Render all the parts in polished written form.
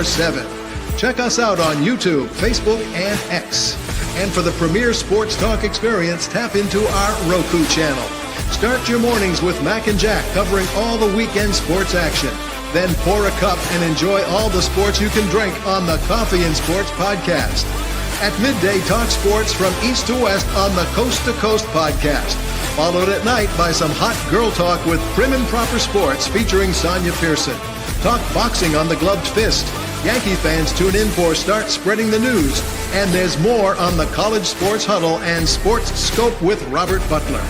7. Check us out on YouTube, Facebook, and X. And for the premier sports talk experience, tap into our Roku channel. Start your mornings with Mac and Jack covering all the weekend sports action. Then pour a cup and enjoy all the sports you can drink on the Coffee and Sports podcast. At midday, talk sports from east to west on the Coast to Coast podcast. Followed at night by some hot girl talk with Prim and Proper Sports featuring Sonia Pearson. Talk boxing on the Gloved Fist. Yankee fans tune in for Start Spreading the News. And there's more on the College Sports Huddle and Sports Scope with Robert Butler.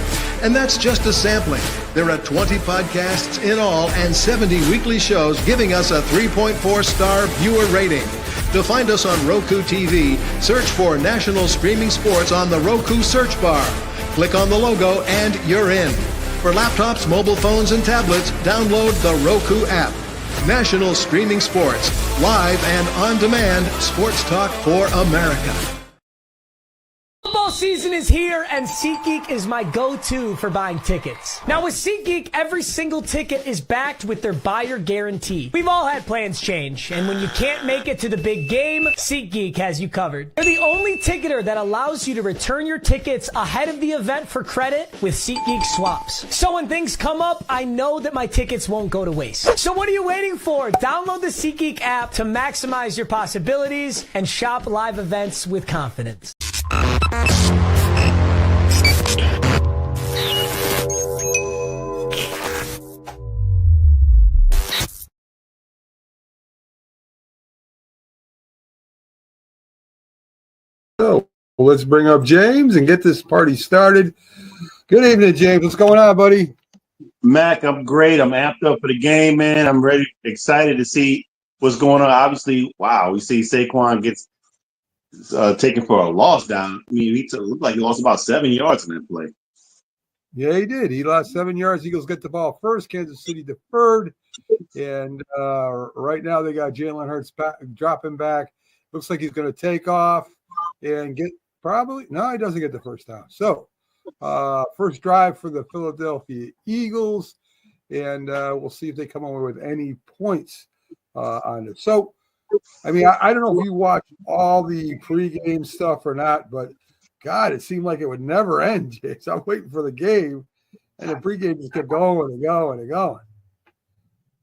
And that's just a sampling. There are 20 podcasts in all and 70 weekly shows giving us a 3.4-star viewer rating. To find us on Roku TV, search for National Streaming Sports on the Roku search bar. Click on the logo and you're in. For laptops, mobile phones, and tablets, download the Roku app. National Streaming Sports, live and on demand, sports talk for America. Football season is here, and SeatGeek is my go-to for buying tickets. Now, with SeatGeek, every single ticket is backed with their buyer guarantee. We've all had plans change, and when you can't make it to the big game, SeatGeek has you covered. They're the only ticketer that allows you to return your tickets ahead of the event for credit with SeatGeek swaps. So when things come up, I know that my tickets won't go to waste. So what are you waiting for? Download the SeatGeek app to maximize your possibilities and shop live events with confidence. So let's bring up James and get this party started. Good evening, James. What's going on, buddy? Mac, I'm great. I'm amped up for the game, man. I'm ready, excited to see what's going on. Obviously, wow, we see Saquon gets taken for a loss down. I mean, he looked like he lost about 7 yards in that play. Yeah, he did. He lost 7 yards. Eagles get the ball first. Kansas City deferred. And right now they got Jalen Hurts dropping back. Looks like he's going to take off and get probably – no, he doesn't get the first down. So first drive for the Philadelphia Eagles. And we'll see if they come away with any points on it. So, I mean, I don't know if you watch all the pregame stuff or not, but God, it seemed like it would never end, James. I'm waiting for the game, and the pregame just kept going and going and going.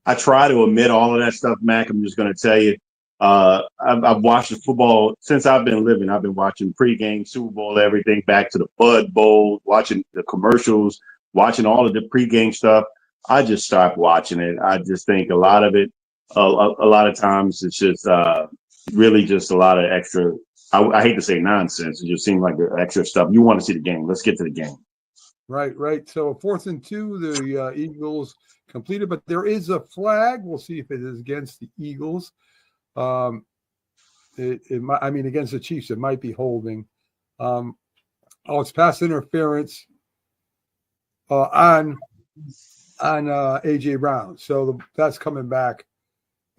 I try to omit all of that stuff, Mac. I'm just going to tell you, I've watched the football since I've been living. I've been watching pregame, Super Bowl, everything, back to the Bud Bowl, watching the commercials, watching all of the pregame stuff. I just stopped watching it. I just think a lot of it, a lot of times it's just really just a lot of extra. I hate to say nonsense. It just seems like the extra stuff. You want to see the game. Let's get to the game. Right. So 4th and 2, the Eagles completed, but there is a flag. We'll see if it is against the Eagles. Against the Chiefs, it might be holding. It's pass interference on A.J. Brown. So that's coming back.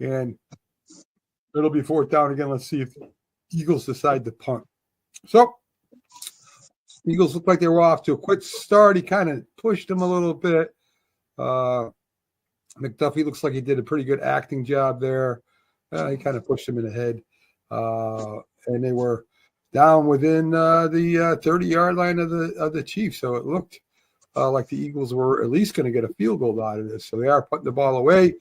And it'll be 4th down again. Let's see if the Eagles decide to punt. So Eagles look like they were off to a quick start. He kind of pushed them a little bit. McDuffie looks like he did a pretty good acting job there. He kind of pushed him in the head. And they were down within the 30-yard line of the Chiefs. So it looked like the Eagles were at least going to get a field goal out of this. So they are putting the ball away.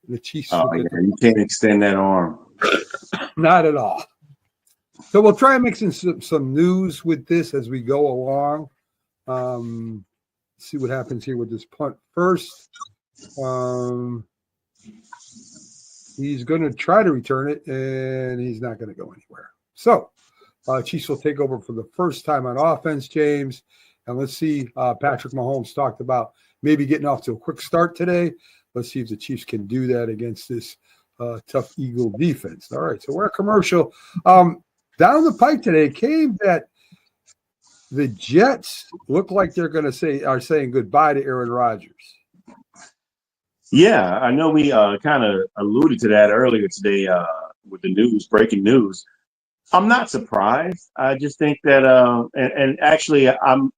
The Chiefs. You can't extend that arm. Not at all. So we'll try and mix in some news with this as we go along. See what happens here with this punt first. He's going to try to return it, and he's not going to go anywhere. So Chiefs will take over for the first time on offense, James. And let's see, Patrick Mahomes talked about maybe getting off to a quick start today. Let's see if the Chiefs can do that against this tough Eagle defense. All right, so we're a commercial. Down the pipe today came that the Jets look like they're going to are saying goodbye to Aaron Rodgers. Yeah, I know we kind of alluded to that earlier today with the news, breaking news. I'm not surprised. I just think that, and actually, I'm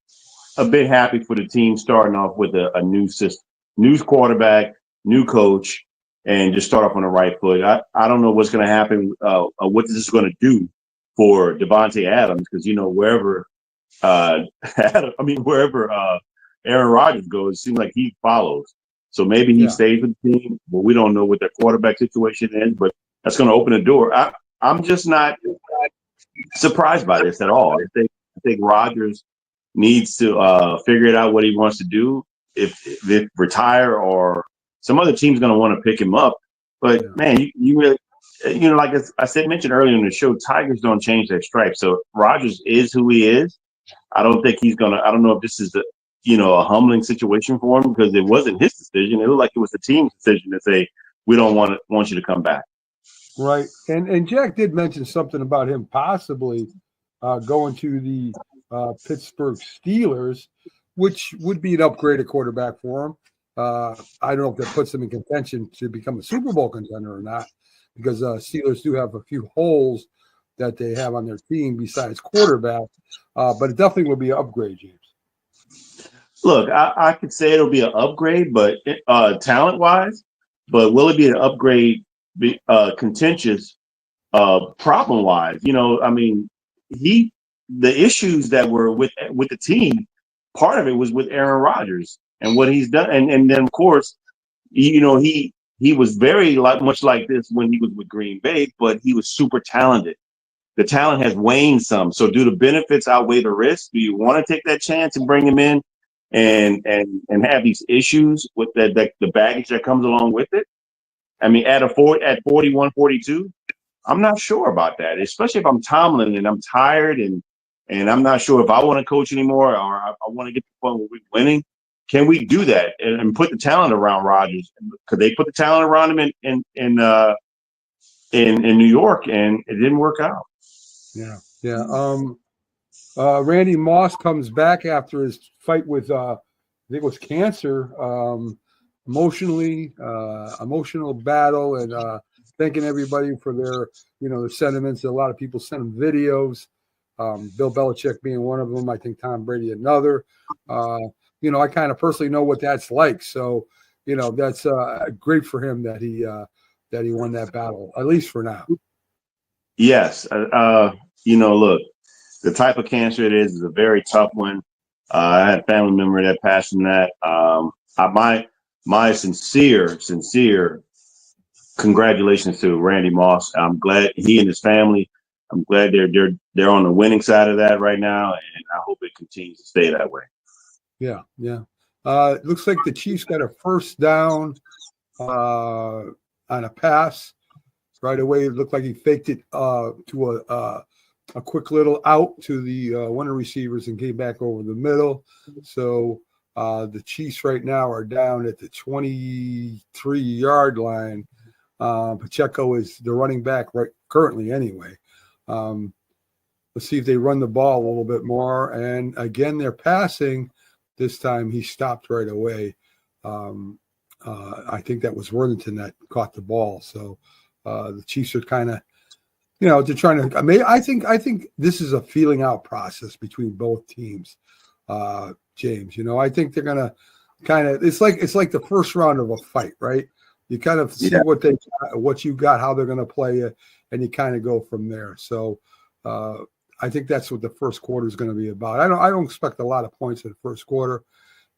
a bit happy for the team starting off with a new system, new quarterback, new coach. and just start off on the right foot. I don't know what's going to happen, what this is going to do for Devontae Adams, because wherever wherever Aaron Rodgers goes, it seems like he follows. So maybe he stays with the team, but we don't know what their quarterback situation is. But that's going to open the door. I'm just not surprised by this at all. I think Rodgers needs to figure it out what he wants to do. If retire, or some other team's going to want to pick him up. But man, you really, like I mentioned earlier in the show, Tigers don't change their stripes. So Rodgers is who he is. I don't think he's gonna. I don't know if this is a humbling situation for him, because it wasn't his decision. It looked like it was the team's decision to say, we don't want you to come back. Right. And Jack did mention something about him possibly going to the Pittsburgh Steelers, which would be an upgraded quarterback for him. I don't know if that puts them in contention to become a Super Bowl contender or not, because Steelers do have a few holes that they have on their team besides quarterback. But it definitely will be an upgrade, James. Look, I could say it'll be an upgrade, but talent-wise. But will it be an upgrade contentious problem-wise? The issues that were with the team, part of it was with Aaron Rodgers and what he's done. And then, of course, he was very much like this when he was with Green Bay, but he was super talented. The talent has waned some. So do the benefits outweigh the risk? Do you want to take that chance and bring him in and have these issues with the baggage that comes along with it? I mean, at 41, 42, I'm not sure about that, especially if I'm Tomlin and I'm tired and I'm not sure if I want to coach anymore, or I want to get to the point where we're winning. Can we do that and put the talent around Rodgers? Could they put the talent around him in New York, and it didn't work out? Yeah. Randy Moss comes back after his fight with I think it was cancer. Emotional battle, and thanking everybody for their their sentiments. A lot of people sent him videos. Bill Belichick being one of them. I think Tom Brady another. I kind of personally know what that's like. So that's great for him that he won that battle, at least for now. Yes. Look, the type of cancer it is a very tough one. I had a family member that passed from that. My sincere congratulations to Randy Moss. I'm glad he and his family. I'm glad they're on the winning side of that right now, and I hope it continues to stay that way. Yeah. It looks like the Chiefs got a first down on a pass right away. It looked like he faked it to a quick little out to the one of the receivers and came back over the middle. So the Chiefs right now are down at the 23-yard line. Pacheco is the running back right currently anyway. Let's see if they run the ball a little bit more. And again, they're passing. This time he stopped right away. I think that was Worthington that caught the ball. So the Chiefs are kind of, they're trying to. I think this is a feeling out process between both teams. James, I think they're gonna kind of. It's like the first round of a fight, right? You kind of see what you got, how they're gonna play it, and you kind of go from there. So I think that's what the first quarter is going to be about. I don't expect a lot of points in the first quarter.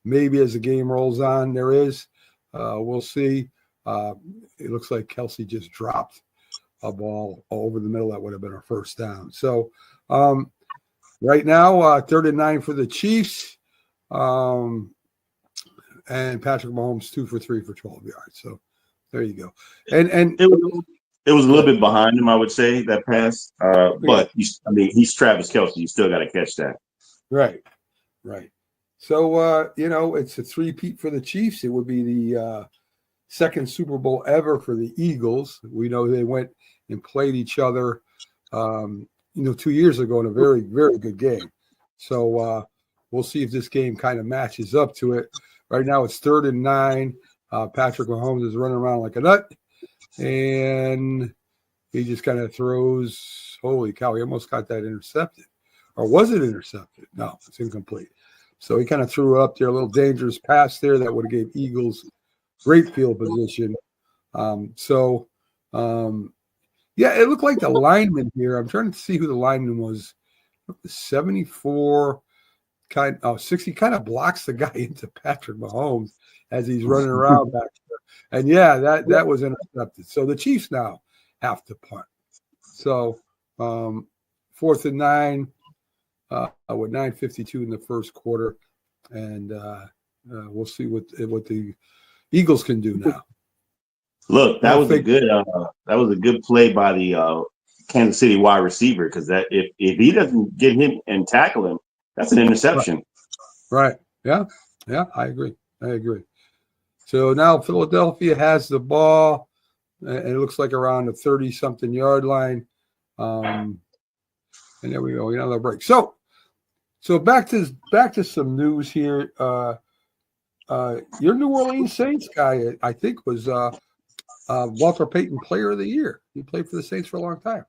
Maybe as the game rolls on, there is. We'll see. It looks like Kelsey just dropped a ball over the middle that would have been our first down. So right now, 3rd and 9 for the Chiefs. And Patrick Mahomes 2 for 3 for 12 yards. So there you go. And it was a little bit behind him, I would say, that pass. But he's Travis Kelce. You still got to catch that. Right. So it's a three-peat for the Chiefs. It would be the second Super Bowl ever for the Eagles. We know they went and played each other 2 years ago in a very, very good game. So we'll see if this game kind of matches up to it. Right now it's 3rd and 9. Patrick Mahomes is running around like a nut, and he just kind of throws. Holy cow, he almost got that intercepted. Or was it intercepted? No, it's incomplete. So he kind of threw up there a little dangerous pass there that would have gave Eagles great field position So, yeah, it looked like the lineman here. I'm trying to see who the lineman was. 74 60 kind of blocks the guy into Patrick Mahomes as he's running around back there. And yeah, that was intercepted. So the Chiefs now have to punt. So 4th and 9 with 9:52 in the first quarter, and we'll see what the Eagles can do now. Look, that was a good play by the Kansas City wide receiver, because that if he doesn't get him and tackle him, that's an interception. Right. Yeah. I agree. So now Philadelphia has the ball, and it looks like around the 30-something yard line. And there we go. Another break. So back to some news here. Your New Orleans Saints guy, I think, was Walter Payton Player of the Year. He played for the Saints for a long time.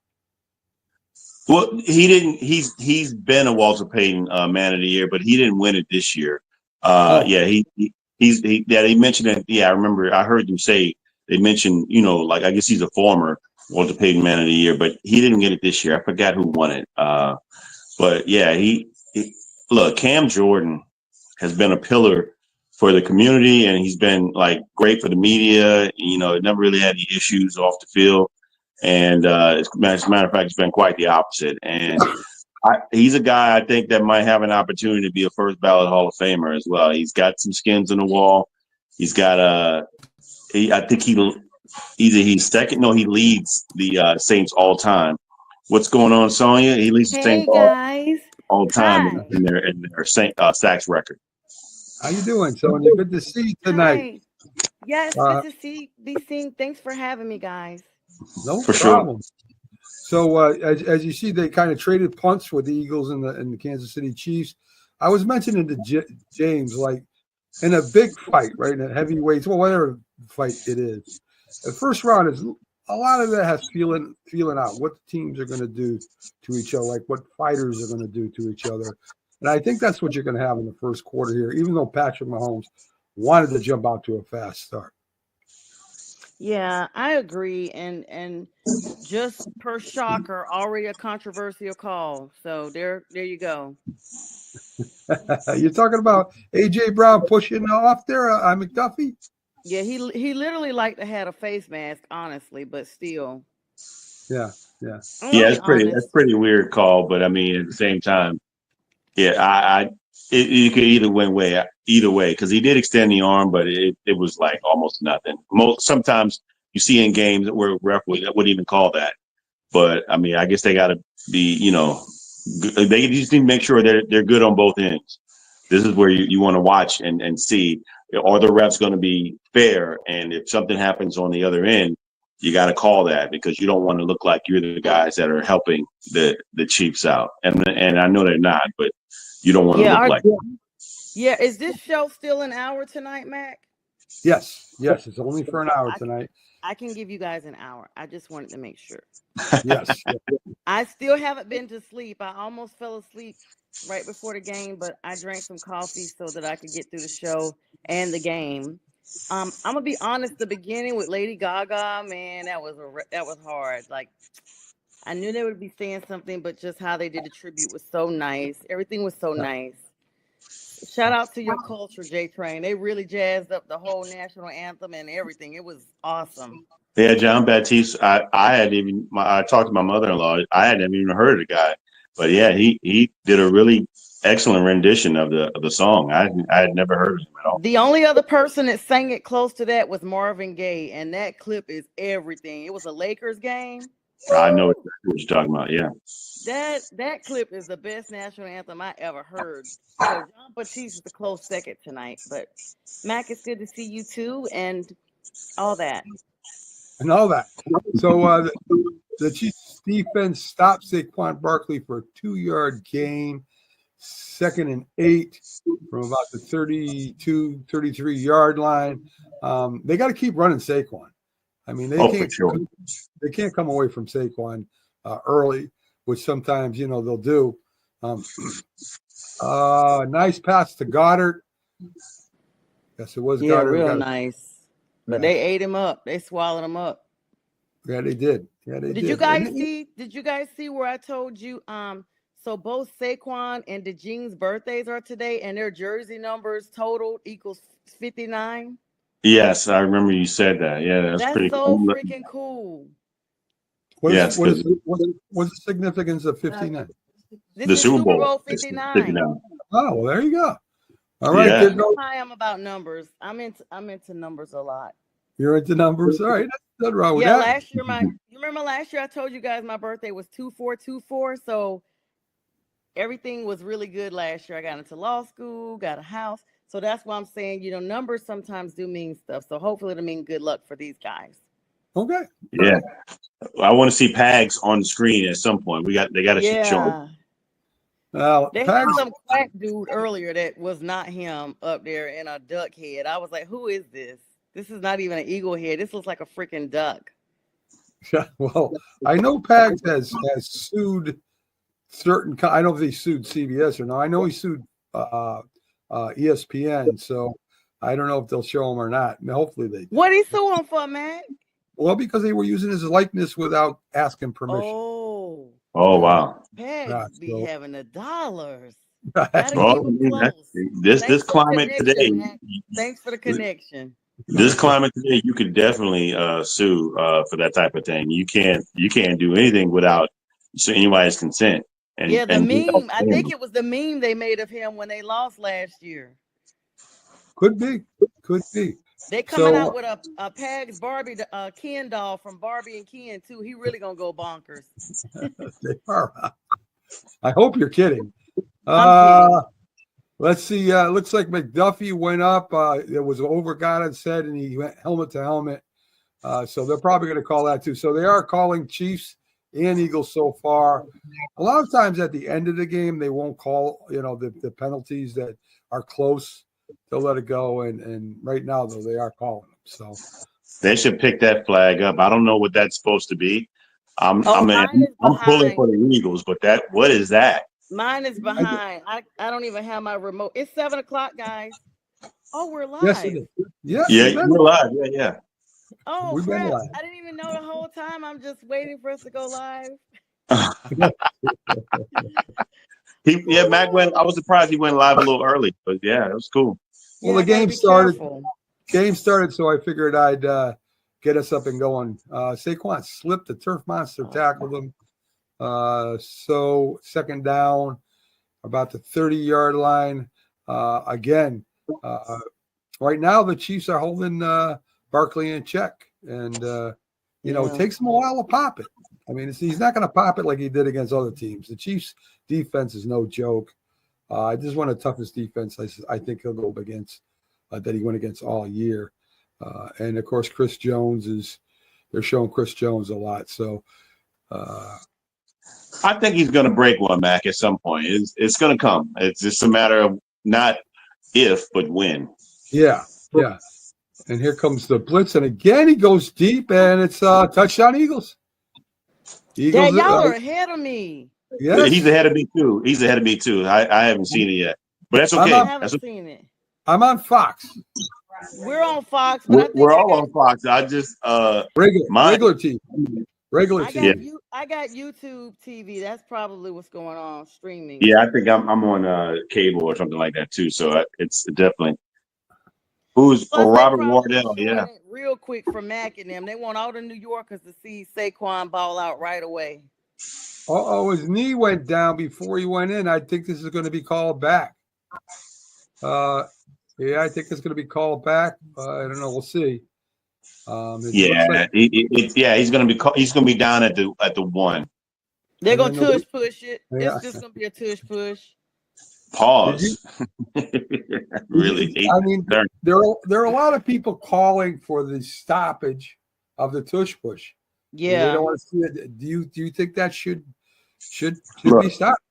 Well, he didn't. He's been a Walter Payton Man of the Year, but he didn't win it this year. Yeah, he mentioned it. Yeah, I remember. I heard them say they mentioned. Like I guess he's a former Walter Payton Man of the Year, but he didn't get it this year. I forgot who won it. But yeah, he look. Cam Jordan has been a pillar for the community, and he's been like great for the media. Never really had any issues off the field. And as a matter of fact, it's been quite the opposite. And he's a guy I think that might have an opportunity to be a first ballot Hall of Famer as well. He's got some skins on the wall. He's got I think he's second. No, he leads the Saints all time. What's going on, Sonia? He leads the Saints all time in their sacks record. How you doing, Sonia? Good to see you tonight. Hi. Yes, good to be seen. Thanks for having me, guys. No for problem. Sure. So as you see, they kind of traded punts with the Eagles and the Kansas City Chiefs. I was mentioning to James, like in a big fight, right, in a heavyweights, well, whatever fight it is, the first round is a lot of that has feeling out what the teams are going to do to each other, like what fighters are going to do to each other. And I think that's what you're going to have in the first quarter here, even though Patrick Mahomes wanted to jump out to a fast start. Yeah, I agree. And just per shocker, already a controversial call. So there you go. You're talking about A.J. Brown pushing off there on McDuffie? Yeah, he literally liked to have a face mask, honestly, but still. Yeah. That's pretty weird call, but I mean at the same time, yeah, you could either way, because he did extend the arm, but it was like almost nothing. Sometimes you see in games where ref wouldn't even call that, but I mean, I guess they got to be, they just need to make sure they're good on both ends. This is where you want to watch and see, are the refs going to be fair? And if something happens on the other end, you got to call that, because you don't want to look like you're the guys that are helping the Chiefs out. And I know they're not, but you don't want to look like that. Yeah, is this show still an hour tonight, Mac? Yes, it's only for an hour tonight. I can give you guys an hour. I just wanted to make sure. Yes. I still haven't been to sleep. I almost fell asleep right before the game, but I drank some coffee so that I could get through the show and the game. I'm gonna be honest. The beginning with Lady Gaga, man, that was hard. Like, I knew they would be saying something, but just how they did the tribute was so nice. Everything was so nice. Shout out to your culture, J Train. They really jazzed up the whole national anthem and everything. It was awesome. Yeah, John Baptiste. I talked to my mother-in-law. I hadn't even heard of the guy, but yeah, he did a really excellent rendition of the song. I had never heard of him at all. The only other person that sang it close to that was Marvin Gaye, and that clip is everything. It was a Lakers game. I know what you're talking about. Yeah, that clip is the best national anthem I ever heard. So John Baptiste is the close second tonight. But Mac, it's good to see you too, and all that. So the Chiefs defense stopped Saquon Barkley for a 2-yard gain, 2nd and 8 from about the 32, 33-yard line. They got to keep running Saquon. I mean, they can't come away from Saquon early, which sometimes, they'll do. Nice pass to Goddard. Yes, it was Goddard. Real nice. But they ate him up. They swallowed him up. Yeah, they did. Yeah, they did. Did you guys see? Did you guys see where I told you? So both Saquon and DeJean's birthdays are today, and their jersey numbers total equals 59. Yes, I remember you said that. Yeah, that's pretty so cool. Freaking cool. What's the significance of 59? This The is Super Bowl 59. Oh, well, there you go. All right, Yeah. kid, I am about numbers. I'm into numbers a lot. you're into numbers. All right, nothing wrong with Yeah, that. last year you remember last year I told you guys my birthday was 2424, so everything was really good last year. I got into law school, got a house. So that's why I'm saying, numbers sometimes do mean stuff. So hopefully it'll mean good luck for these guys. Okay. Yeah. I want to see Pags on the screen at some point. They got to show him. Well, They had some quack dude earlier that was not him up there in a duck head. I was like, who is this? This is not even an eagle head. This looks like a freaking duck. Well, I know Pags has sued certain. I don't know if he sued CBS or no. I know he sued ESPN. So I don't know if they'll show him or not. Hopefully they do. What he sue him for, man? Well, because they were using his likeness without asking permission. Oh wow. Pags be having the dollars. Well, this climate today. Thanks for the connection. This climate today, you could definitely sue for that type of thing. You can't do anything without anybody's consent. And, yeah, the meme. I think it was the meme they made of him when they lost last year. Could be. They coming out with a Pags Barbie, Ken doll from Barbie and Ken too. He really gonna go bonkers. They are. I hope you're kidding. Let's see. Looks like McDuffie went up. It was over, God had said, and he went helmet to helmet. So they're probably going to call that too. So they are calling Chiefs and Eagles so far. A lot of times at the end of the game, they won't call, the penalties that are close. They'll let it go. And right now, though, they are calling them. So they should pick that flag up. I don't know what that's supposed to be. I'm pulling for the Eagles, but what is that? Mine is behind. I don't even have my remote. It's 7:00, guys. Oh, we're live. Yes, it is. Yeah, we're live. Yeah. Oh, crap. I didn't even know the whole time. I'm just waiting for us to go live. Mac went. I was surprised he went live a little early, but yeah, it was cool. Well, the game started. So I figured I'd get us up and going. Saquon slipped. The turf monster tackled him. So second down, about the 30-yard line. Again, right now the Chiefs are holding Barkley in check, and it takes him a while to pop it. I mean, he's not going to pop it like he did against other teams. The Chiefs' defense is no joke. This is one of the toughest defense I think he'll go up against that he went against all year. And of course, Chris Jones they're showing Chris Jones a lot. So. I think he's going to break one, Mac, at some point. It's going to come. It's just a matter of not if, but when. Yeah. And here comes the blitz, and again he goes deep, and it's touchdown Eagles. Yeah, y'all are ahead of me. Yes. He's ahead of me too. I haven't seen it yet, but that's okay. I haven't seen it. I'm on Fox. We're on Fox. But we're all on Fox. I just regular TV. Regular TV. I got YouTube TV. That's probably what's going on streaming. Yeah, I think I'm on cable or something like that too. So it's definitely. Robert Wardell? Yeah. Real quick for Mac and them. They want all the New Yorkers to see Saquon ball out right away. His knee went down before he went in. I think this is going to be called back. I think it's going to be called back. I don't know. We'll see. He's going to be down at the 1. They're going to push it. Yeah. It's just going to be a push. Pause. Really? I mean, there are a lot of people calling for the stoppage of the tush push. Yeah. They don't want to see it. Do you think that should be stopped?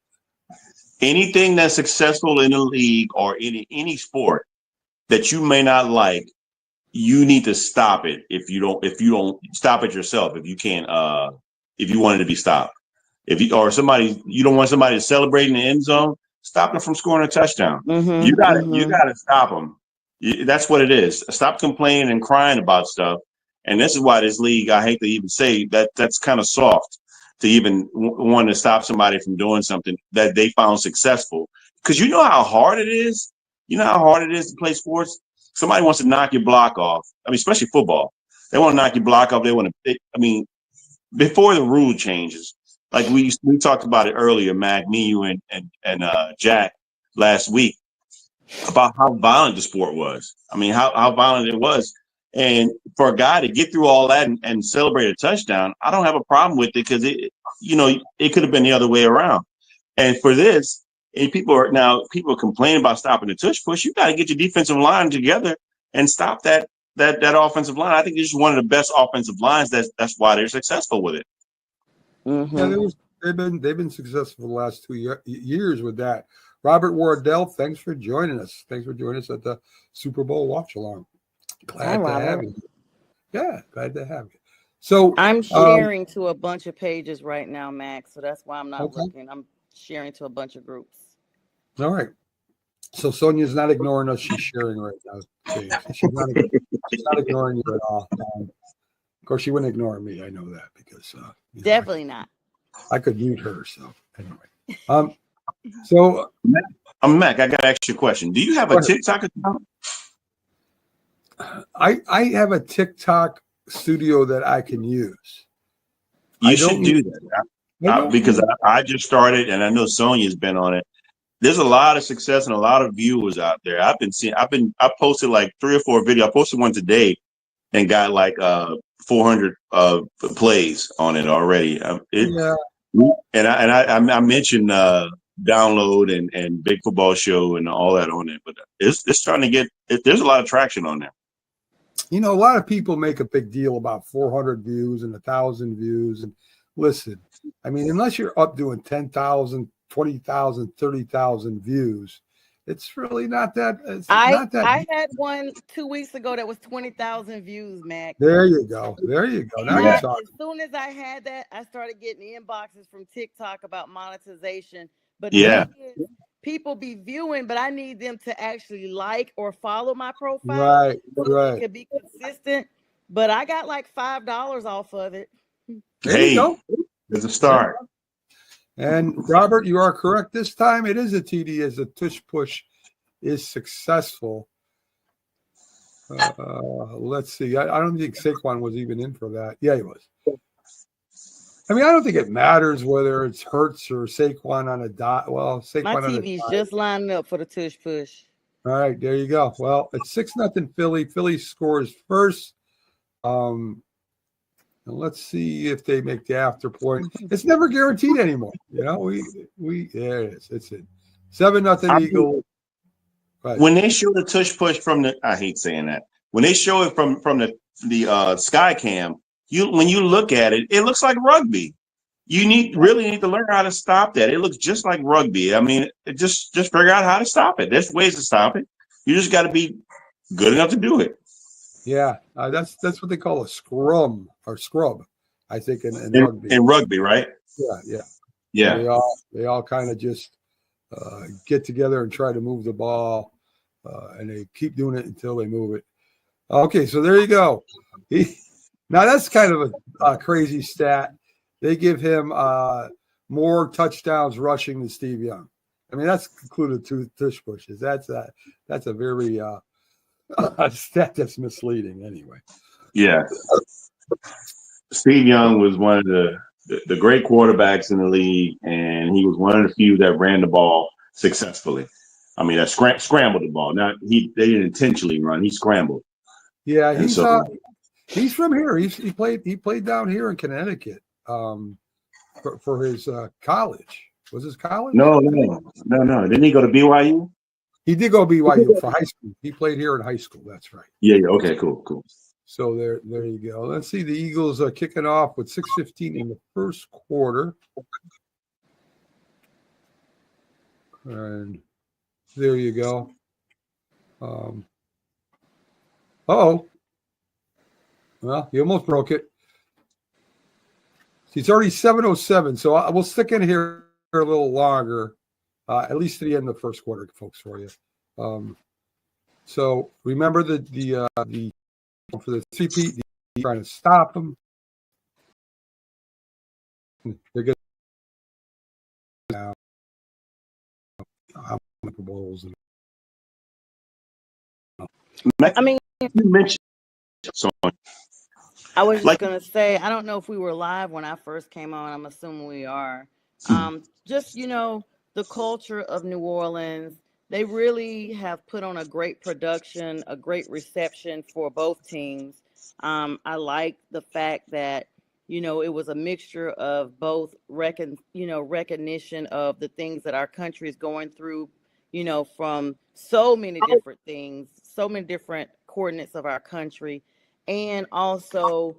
Anything that's successful in the league or in any sport that you may not like, you need to stop it. If you don't stop it yourself, if you can't, if you want it to be stopped, you don't want somebody to celebrate in the end zone, stop them from scoring a touchdown. Mm-hmm, You got to stop them. That's what it is. Stop complaining and crying about stuff. And this is why this league, I hate to even say that's kind of soft to even want to stop somebody from doing something that they found successful. Because you know how hard it is. You know how hard it is to play sports. Somebody wants to knock your block off. I mean, especially football. They want to knock your block off. They want to. I mean, before the rule changes, like we talked about it earlier, Mac, me, you, and Jack last week about how violent the sport was. I mean, how violent it was. And for a guy to get through all that and celebrate a touchdown, I don't have a problem with it because it could have been the other way around. And for this, and people are complaining about stopping the tush push. You got to get your defensive line together and stop that offensive line. I think it's just one of the best offensive lines. That's why they're successful with it. Mm-hmm. Yeah, they've been successful the last 2 years with that. Robert Wardell, thanks for joining us. Thanks for joining us at the Super Bowl watch along. Glad to have you. Yeah, glad to have you. So I'm sharing to a bunch of pages right now, Max. So that's why I'm not looking. I'm sharing to a bunch of groups. All right. So Sonia's not ignoring us. She's sharing right now. She's not ignoring you at all. Of course, she wouldn't ignore me. I know that because definitely not. I could mute her. So anyway, so Mac, I got to ask you a question. Do you have a TikTok account? I have a TikTok studio that I can use. You should do that because I just started, and I know Sonia's been on it. There's a lot of success and a lot of viewers out there. I posted like 3 or 4 videos. I posted one today and got like 400 plays on it already. And I mentioned Download and Big Football Show and all that on it, but it's starting to get. There's a lot of traction on there. A lot of people make a big deal about 400 views and 1,000 views. And listen, I mean, unless you're up doing 10,000, 20,000, 30,000 views, it's really not that. I had one 2 weeks ago that was 20,000 views, Mac. There you go. Now you're talking. As soon as I had that, I started getting inboxes from TikTok about monetization. But people be viewing, but I need them to actually like or follow my profile. Right. It could be consistent. But I got like $5 off of it. There you go. There's a start. And Robert, you are correct. This time it is a TD as the tush push is successful. Let's see. I don't think Saquon was even in for that. Yeah, he was. I mean, I don't think it matters whether it's Hurts or Saquon on a dot. Well, Saquon my on a TV's dot. just lining up for the tush push. All right, there you go. Well, it's 6-0 Philly. Philly scores first. And let's see if they make the after point. It's never guaranteed anymore. We there it is. It's it. 7-0 Eagles. When they show the tush push I hate saying that. When they show it from the sky cam, when you look at it, it looks like rugby. You really need to learn how to stop that. It looks just like rugby. I mean, just figure out how to stop it. There's ways to stop it. You just got to be good enough to do it. Yeah, that's what they call a scrum or scrub, I think in rugby. In rugby, right? Yeah. They all kind of just get together and try to move the ball, and they keep doing it until they move it. Okay, so there you go. Now that's kind of a crazy stat. They give him more touchdowns rushing than Steve Young. I mean, that's concluded 2 tush pushes. That's a very stat that's misleading anyway. Yeah. Steve Young was one of the great quarterbacks in the league, and he was one of the few that ran the ball successfully. I mean, that scrambled the ball. They didn't intentionally run; he scrambled. Yeah, he's from here. He played down here in Connecticut for his college. Was his college? No. Didn't he go to BYU? He did go to BYU for high school. He played here in high school. That's right. Yeah. Okay. Cool. So there you go. Let's see. The Eagles are kicking off with 6:15 in the first quarter. And there you go. Well, he almost broke it. It's already 7:07, so we'll stick in here a little longer, at least to the end of the first quarter, folks, for you. So remember the for the CP trying to stop them. They're getting now Bowls. I mean, You mentioned so I was just like gonna say, I don't know if we were live when I first came on. I'm assuming we are. Just the culture of New Orleans. They really have put on a great production, a great reception for both teams. I like the fact that it was a mixture of both recognition of the things that our country is going through. From so many different things, so many different coordinates of our country, and also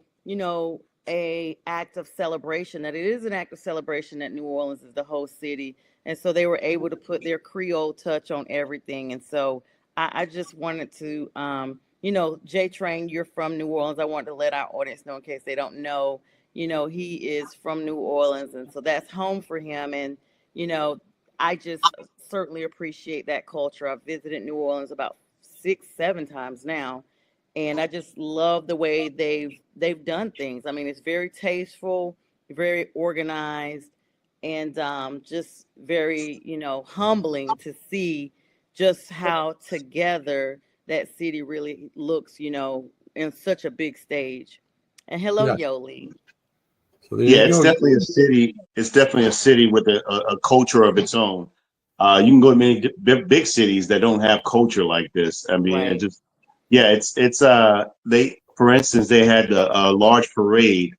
a act of celebration, that it is an act of celebration that New Orleans is the host city, and so they were able to put their Creole touch on everything. And so I just wanted to J Train, you're from New Orleans. I wanted to let our audience know, in case they don't know, he is from New Orleans, and so that's home for him. And I just certainly appreciate that culture. I've visited New Orleans about 6-7 times now, and I just love the way they've done things. I mean, it's very tasteful, very organized, and just very humbling to see just how together that city really looks, in such a big stage. And hello, Yeah. Yoli. So there yeah, you it's go. definitely a city. It's definitely a city with a culture of its own. You can go to many big cities that don't have culture like this. I mean, Right. it's they, for instance, they had a large parade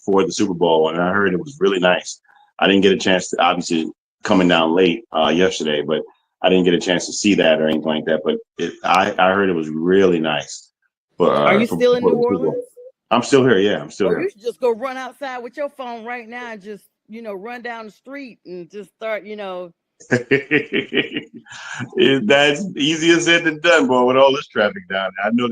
for the Super Bowl, and I heard it was really nice. I didn't get a chance to, obviously, coming down late yesterday, but I didn't get a chance to see that or anything like that. But I heard it was really nice Are you still in for New the Super Bowl. Orleans? I'm still here. Yeah, I'm still Or here. you should just go run outside with your phone right now and just, run down the street and just start, That's easier said than done, boy. With all this traffic down there, I know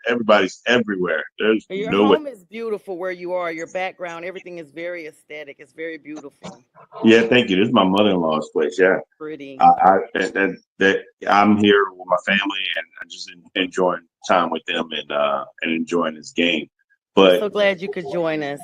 everybody's everywhere. There's your no way. home is beautiful where you are. Your background, everything is very aesthetic. It's very beautiful. Yeah, thank you. This is my mother-in-law's place. Yeah, Pretty. that I'm here with my family and I'm just enjoying time with them and enjoying this game. I'm But so glad you could join us.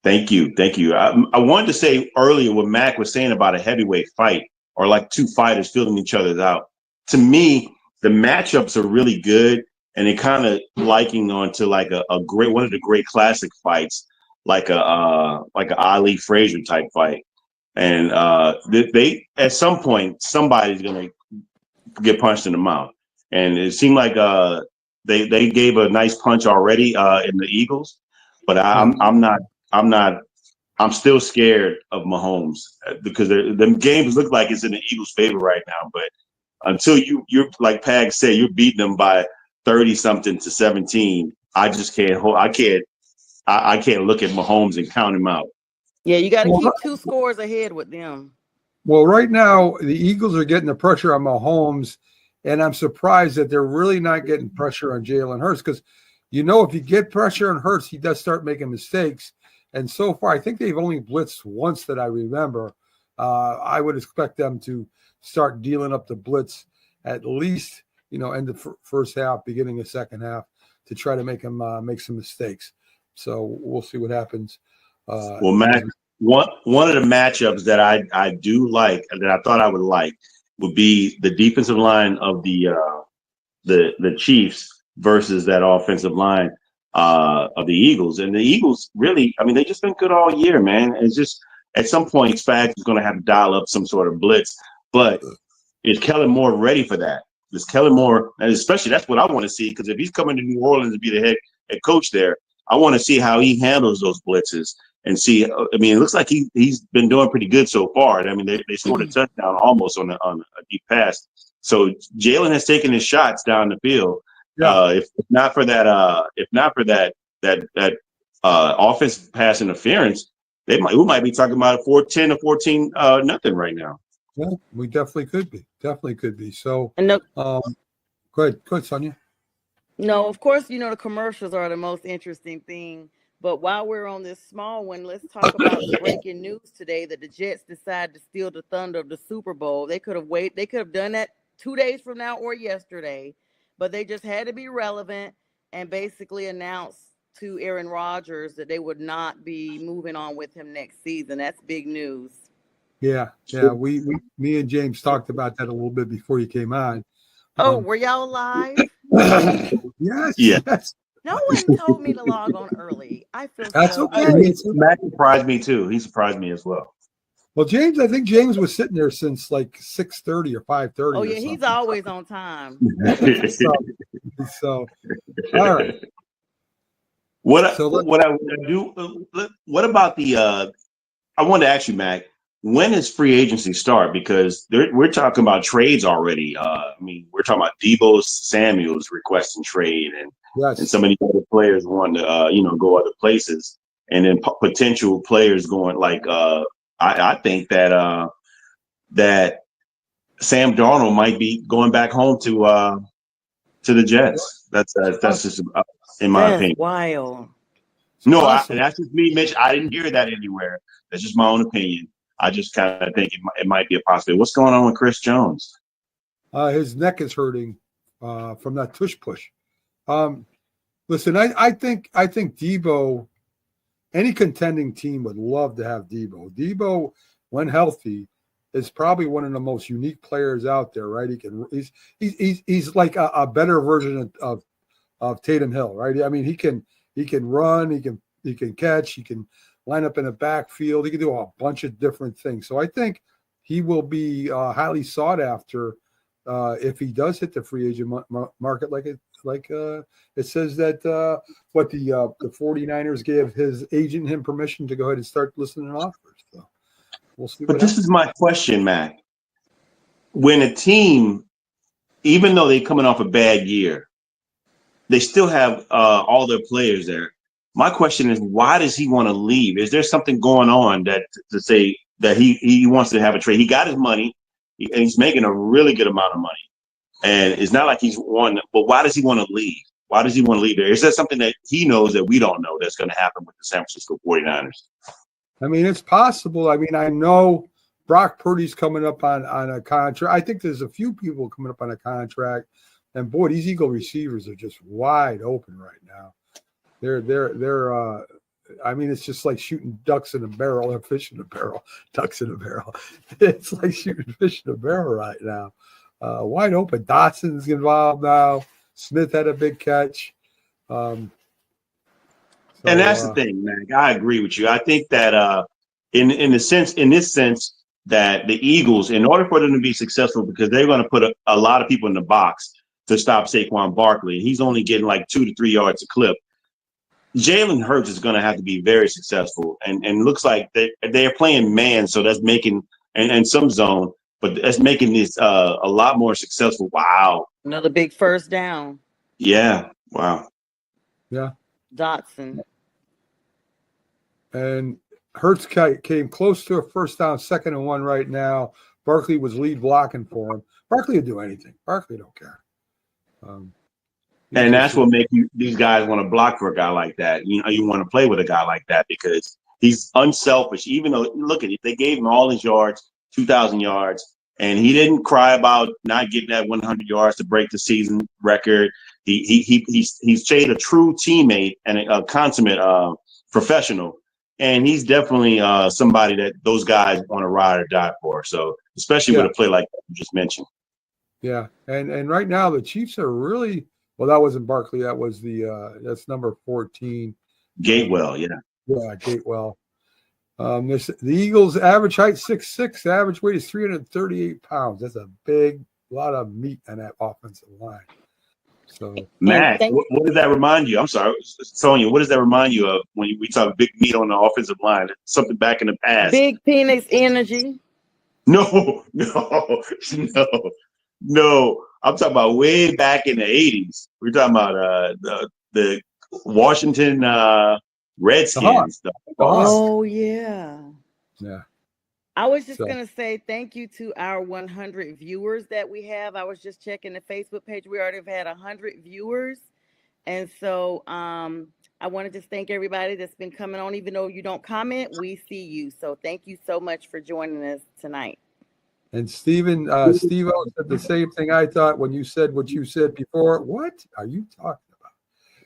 thank you, thank you. I wanted to say earlier what Mac was saying about a heavyweight fight or like two fighters filling each other out. To me, the matchups are really good, and it kind of liking onto like a great one of the great classic fights, like a Ali Frazier type fight. And they at some point somebody's gonna get punched in the mouth, and it seemed like they gave a nice punch already in the Eagles, but I'm not I'm still scared of Mahomes because the games look like it's in the Eagles' favor right now. But until you're like Pag said, you're beating them by 30 something to 17. I just can't hold. I can't look at Mahomes and count him out. Yeah, you got to Well, keep 2 scores ahead with them. Well, right now the Eagles are getting the pressure on Mahomes, and I'm surprised that they're really not getting pressure on Jalen Hurts because, if you get pressure on Hurts, he does start making mistakes. And so far, I think they've only blitzed once that I remember. I would expect them to start dealing up the blitz at least, end of first half, beginning of second half, to try to make him make some mistakes. So we'll see what happens. Well, Mac, one of the matchups that I do like that I thought I would like would be the defensive line of the Chiefs versus that offensive line of the Eagles. And the Eagles really, I mean, they just been good all year, man. It's just at some point, Spags is going to have to dial up some sort of blitz. But is Kellen Moore ready for that? Is Kellen Moore, and especially that's what I want to see, because if he's coming to New Orleans to be the head coach there, I want to see how he handles those blitzes and see. I mean, it looks like he's been doing pretty good so far. I mean, they scored a touchdown almost on a deep pass. So Jalen has taken his shots down the field. Yeah. If not for that offensive pass interference, we might be talking about 10 or 14 nothing right now. Yeah, we definitely could be. Definitely could be. So, And go ahead, Sonia. no, of course, the commercials are the most interesting thing. But while we're on this small one, let's talk about the breaking news today that the Jets decided to steal the thunder of the Super Bowl. They could have waited. They could have done that 2 days from now or yesterday. but they just had to be relevant and basically announce to Aaron Rodgers that they would not be moving on with him next season. That's big news. Yeah. Me and James talked about that a little bit before you came on. Oh, were y'all live? Yes. Yeah. Yes. No one told me to log on early. I feel That's so okay. bad. Matt surprised me too. He surprised me as well. Well, James, I think James was sitting there since like 6:30 or 5:30. Oh yeah, he's always on time. So all right. What So I want to do? What about the? I wanted to ask you, Mac. When does free agency start? Because we're talking about trades already. I mean, we're talking about Debo Samuel's requesting trade, and yes. some of the other players want to, go other places, and then potential players going like. I think that that Sam Darnold might be going back home to the Jets. That's just in my opinion. Wild. No, Awesome. that's just me, Mitch. I didn't hear that anywhere. That's just my own opinion. I just kind of think it might be a possibility. What's going on with Chris Jones? His neck is hurting from that tush push. Listen, I think Debo, any contending team would love to have Debo. Debo, when healthy, is probably one of the most unique players out there, right? He's like a better version of Tatum Hill, right? I mean, he can run, he can catch, he can line up in a backfield, he can do a bunch of different things. So I think he will be highly sought after if he does hit the free agent market, like it says that what the 49ers gave his agent him permission to go ahead and start listening to offers. So we'll see. But this is my question, Mac. When a team, even though they're coming off a bad year, they still have all their players there. My question is, why does he want to leave? Is there something going on that to say that he wants to have a trade? He got his money, and he's making a really good amount of money. And it's not like he's won, but why does he want to leave? Why does he want to leave there? Is there something that he knows that we don't know that's going to happen with the San Francisco 49ers? I mean, it's possible. I mean, I know Brock Purdy's coming up on a contract. I think there's a few people coming up on a contract. And boy, these Eagle receivers are just wide open right now. They're I mean, it's just like shooting ducks in a barrel or fish in a barrel, ducks in a barrel. It's like shooting fish in a barrel right now. Wide open. Dotson's involved now. Smith had a big catch. And that's the thing, man. I agree with you. I think that in this sense that the Eagles, in order for them to be successful, because they're going to put a lot of people in the box to stop Saquon Barkley. He's only getting like 2 to 3 yards a clip. Jalen Hurts is going to have to be very successful, and looks like they're playing man, so that's making and some zone, but that's making this a lot more successful. Wow, another big first down. Yeah, wow. Yeah, Dotson. And Hurts came close to a first down, 2nd and 1 right now. Barkley was lead blocking for him. Barkley would do anything. Barkley don't care. And that's what makes these guys want to block for a guy like that. You know, you want to play with a guy like that because he's unselfish. Even though, look at it, they gave him all his yards, 2,000 yards, and he didn't cry about not getting that 100 yards to break the season record. He's stayed a true teammate and a consummate professional, and he's definitely somebody that those guys want to ride or die for. So, especially with a play like that you just mentioned. Yeah, and right now the Chiefs are really. Well, that wasn't Barkley. That was that's number 14. Gatewell, yeah. Yeah, Gatewell. The Eagles' average height 6'6", average weight is 338 pounds. That's a lot of meat on that offensive line. So, Matt, what does that remind you? I'm sorry, Sonia. What does that rend you of when we talk big meat on the offensive line? Something back in the past. Big penis energy. No. I'm talking about way back in the 80s. We're talking about the Washington Redskins stuff. Oh, yeah. Yeah. I was just going to say thank you to our 100 viewers that we have. I was just checking the Facebook page. We already have had 100 viewers. And so I want to just thank everybody that's been coming on. Even though you don't comment, we see you. So thank you so much for joining us tonight. And Steve-O said the same thing I thought when you said what you said before. What are you talking about?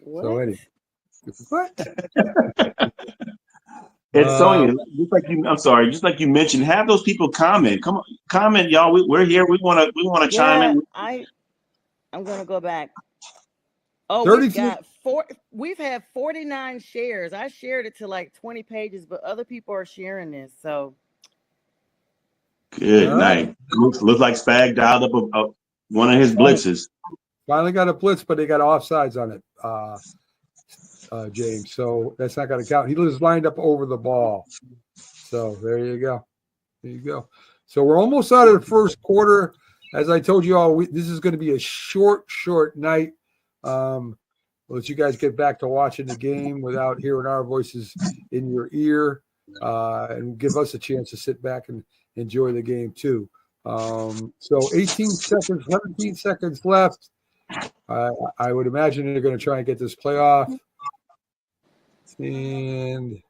What? So anyway, what? It's Sonya, just like you mentioned, have those people comment. Come on, comment, y'all. We're here. We wanna chime in. I'm gonna go back. Oh, 33. we've had 49 shares. I shared it to like 20 pages, but other people are sharing this. So Good All night. right. Looks like Spag dialed up one of his blitzes. Finally got a blitz, but they got offsides on it, James. So that's not going to count. He was lined up over the ball. So there you go. There you go. So we're almost out of the first quarter. As I told you all, this is going to be a short night. We'll let you guys get back to watching the game without hearing our voices in your ear, and give us a chance to sit back and enjoy the game too. So 18 seconds, 17 seconds left. I would imagine they're going to try and get this playoff, and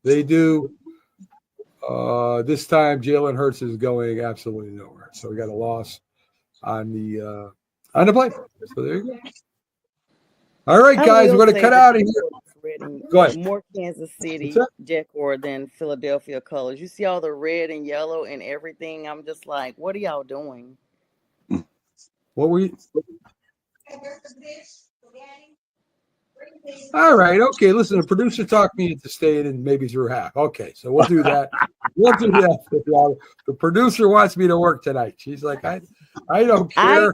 they do. This time, Jalen Hurts is going absolutely nowhere. So we got a loss on the play. So there you go. All right, guys, we're going to cut out of here. Go ahead. More Kansas City decor than Philadelphia colors. You see all the red and yellow and everything. I'm just like, what are y'all doing? What were you? All right, okay. Listen, the producer talked me into staying in maybe through half. Okay, so we'll do that. We'll do that. The producer wants me to work tonight. She's like, I don't care.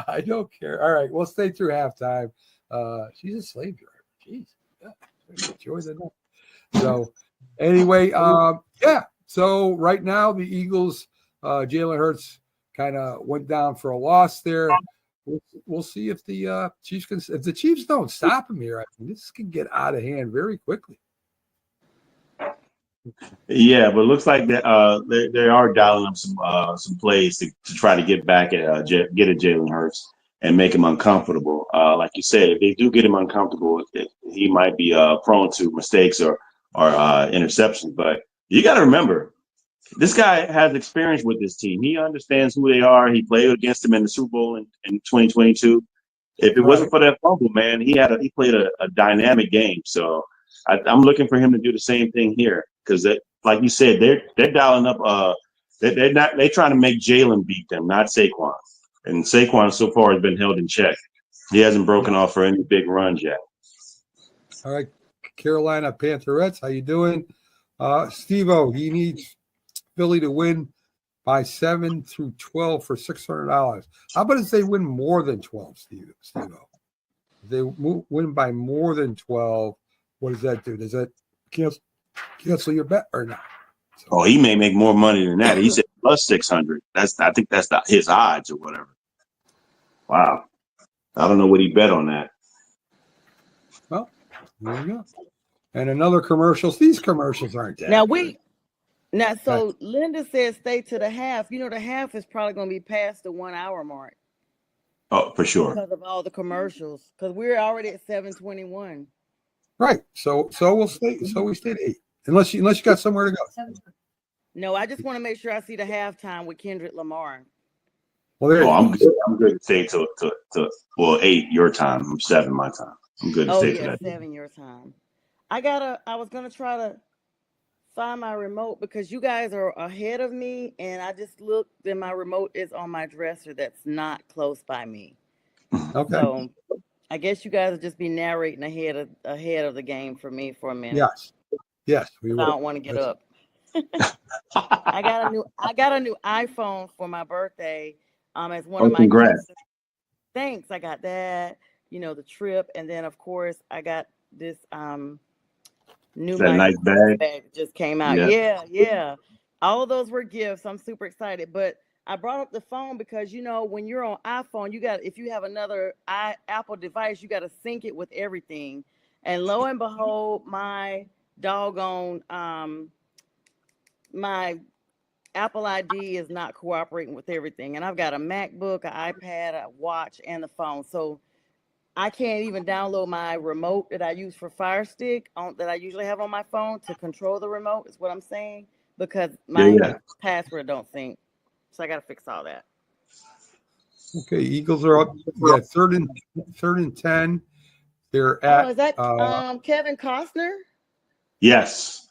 I don't care. All right, we'll stay through halftime. She's a slave driver. Jeez, yeah, enjoy the night. So, anyway, yeah. So right now the Eagles, Jalen Hurts kind of went down for a loss there. We'll see if the Chiefs can. If the Chiefs don't stop him here, I think this can get out of hand very quickly. Yeah, but it looks like they are dialing up some plays to try to get back at get at Jalen Hurts and make him uncomfortable. Like you said, if they do get him uncomfortable, he might be prone to mistakes or interceptions. But you got to remember, this guy has experience with this team. He understands who they are. He played against them in the Super Bowl in 2022. If it wasn't for that fumble, man, he played a dynamic game. So I'm looking for him to do the same thing here. Because, like you said, they're dialing up. They're trying to make Jalen beat them, not Saquon. And Saquon so far has been held in check. He hasn't broken off for any big runs yet. All right, Carolina Pantherettes, how you doing? Steve-O, he needs Philly to win by 7 through 12 for $600. How about if they win more than 12, Steve-O? If they win by more than 12, what does that do? Does that cancel your bet or not? So, oh, he may make more money than that. He said plus 600. I think that's his odds or whatever. Wow. I don't know what he bet on that. Well, there you go. And another commercial. These commercials aren't that good. So Linda says stay to the half. You know, the half is probably going to be past the 1 hour mark. Oh, for sure. Because of all the commercials. Because we're already at 7:21. Right. So we'll stay. So we stayed 8. Unless you got somewhere to go. No, I just want to make sure I see the halftime with Kendrick Lamar. Well, I'm good to stay to 8 your time, 7 my time. I'm good to stay to that. 7 your time. I was gonna try to find my remote because you guys are ahead of me, and I just looked and my remote is on my dresser that's not close by me. Okay. So I guess you guys will just be narrating ahead of the game for me for a minute. Yes, we will. I don't want to get up. I got a new iPhone for my birthday. As one of my congrats. gifts. Thanks. I got that. You know, the trip, and then of course I got this new nice bag that just came out. Yeah. All of those were gifts. I'm super excited. But I brought up the phone because when you're on iPhone, if you have another Apple device, you got to sync it with everything. And lo and behold, my doggone my Apple ID is not cooperating with everything. And I've got a MacBook, an iPad, a watch, and the phone. So I can't even download my remote that I use for Fire Stick that I usually have on my phone to control the remote, is what I'm saying. because my Yeah. password don't sync. So I got to fix all that. Okay, Eagles are up. Yeah, third and 10. They're at. Oh, is that Kevin Costner? Yes.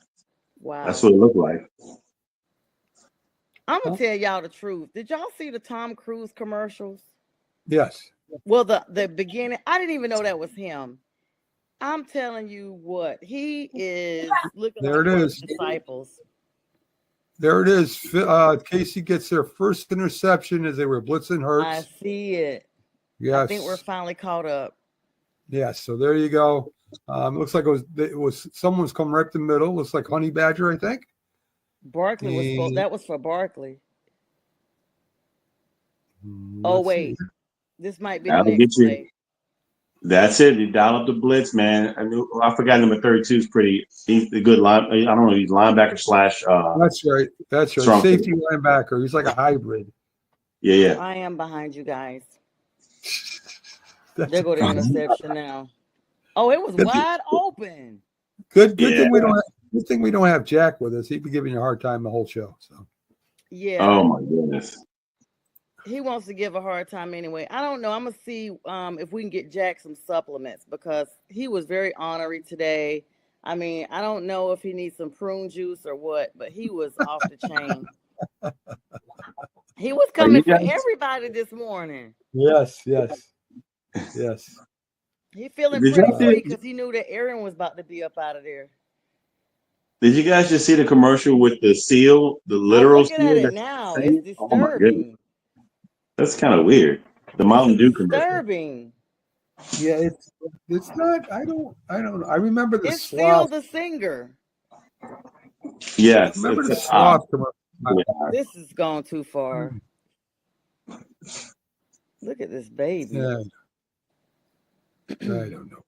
Wow. That's what it looked like. I'm gonna tell y'all the truth. Did y'all see the Tom Cruise commercials? Yes. Well, the beginning, I didn't even know that was him. I'm telling you what, he is looking There like it one of is. the disciples. There it is. Casey gets their first interception as they were blitzing Hurts. I see it. Yes. I think we're finally caught up. Yes. So there you go. Looks like it was someone was coming right up the middle. Looks like Honey Badger, I think. Barkley was that was for Barkley. Oh Let's wait, see. this might be That'll the next get you. play. That's it. You dial up the blitz, man. I forgot number 32 is he's a good line. I don't know. He's linebacker slash. That's right. That's right. Trump. Safety linebacker. He's like a hybrid. Yeah. I am behind you guys. That's There go the interception now. Oh, it was wide open. Good thing we don't. Good thing we don't have Jack with us. He'd be giving you a hard time the whole show. So. Yeah. Oh my goodness. He wants to give a hard time anyway. I don't know. I'm gonna see if we can get Jack some supplements because he was very ornery today. I mean, I don't know if he needs some prune juice or what, but he was off the chain. He was coming for everybody this morning. Yes. He feeling Did pretty y'all see free it? because he knew that Aaron was about to be up out of there. Did you guys just see the commercial with the seal, the literal I'm looking seal? at it now. It's Oh my goodness. disturbing. That's kind of weird. The Mountain Dew commercial. Disturbing. Yeah, it's not. I don't know. I remember the It's sloth. still the singer. Yes. Remember the it's sloth commercial? This has gone too far. Look at this baby. Yeah. I don't know.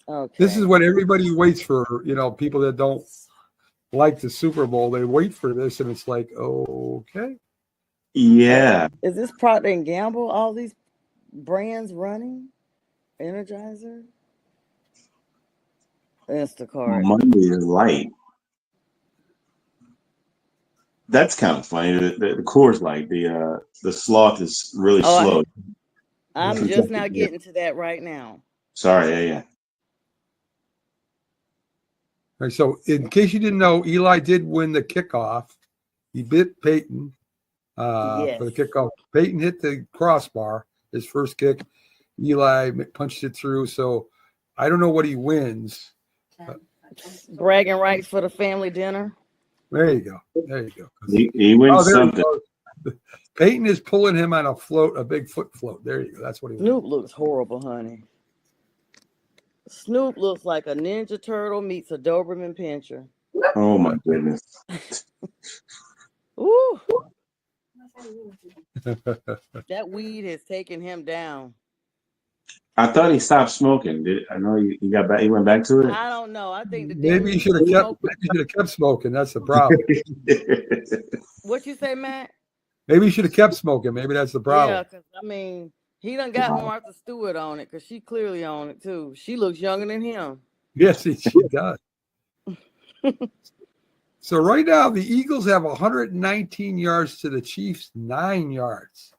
Okay. This is what everybody waits for. People that don't like the Super Bowl, they wait for this, and it's like, okay. Yeah. Is this Procter and Gamble? All these brands running? Energizer, Instacart. Monday is light. That's kind of funny. The Coors Light, the sloth is really slow. I'm just now getting to that right now. Sorry, yeah. All right, so in case you didn't know, Eli did win the kickoff. He bit Peyton for the kickoff. Peyton hit the crossbar, his first kick. Eli punched it through. So I don't know what he wins. Bragging rights for the family dinner. There you go. He wins something. Peyton is pulling him on a big foot float. There you go. That's what he wins. Snoop looks horrible, honey. Snoop looks like a Ninja Turtle meets a Doberman Pinscher. Oh my goodness. Ooh. That weed has taken him down. I thought he stopped smoking. I know he got back. He went back to it. I don't know. I think maybe he should have kept smoking. That's the problem. What you say, Matt? Maybe he should have kept smoking. Maybe that's the problem. Yeah, because he done got Martha Stewart on it because she clearly on it too. She looks younger than him. Yes, she does. So right now the Eagles have 119 yards to the Chiefs 9 yards.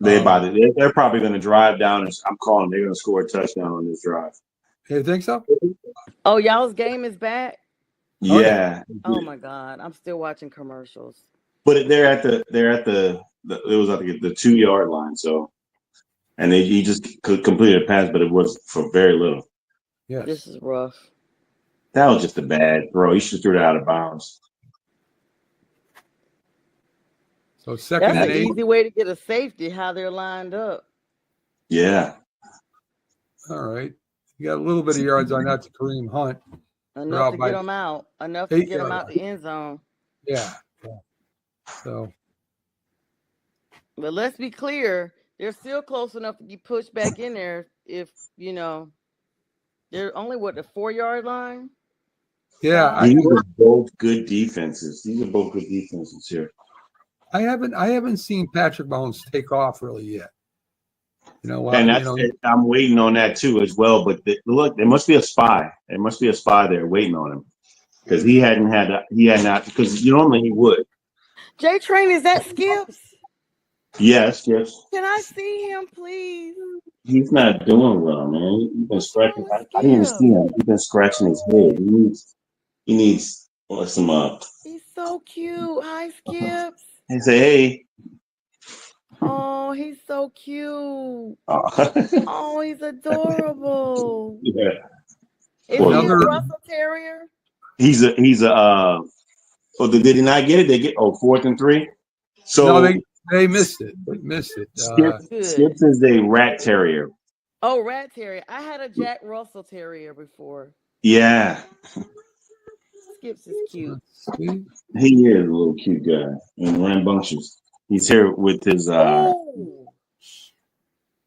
They're probably going to drive down. I'm calling. They're going to score a touchdown on this drive. You think so? Oh, y'all's game is back? Yeah. Oh my God, I'm still watching commercials. But they're at the it was at the 2-yard line. So, and he just completed a pass, but it was for very little. Yes. This is rough. That was just a bad throw. He should have threw it out of bounds. So second That's and an 8. easy way to get a safety, how they're lined up. Yeah. All right. You got a little bit of yards on that to Kareem Hunt. Enough to get them out. Enough to get them out the end zone. Yeah. So. But let's be clear, they're still close enough to be pushed back in there if, they're only, the 4-yard line? Yeah. These are both good defenses. Here. I haven't seen Patrick Mahomes take off really yet. And I'm waiting on that too as well. But look, there must be a spy. There must be a spy there waiting on him. because he had not because normally he would. J Train, is that Skips? Yes. Can I see him, please? He's not doing well, man. He's been scratching. I didn't even see him. He's been scratching his head. He needs some up. He's so cute. Hi, Skips. He say, hey. Oh, he's so cute. Oh, Oh, he's adorable. yeah. Is he a Russell Terrier? He's a oh, did he not get it? They get 4th and 3. So no, they missed it. They missed it. Skips is a rat terrier. Oh, rat terrier. I had a Jack Russell Terrier before. Yeah. Skips is cute. He is a little cute guy and rambunctious. He's here with his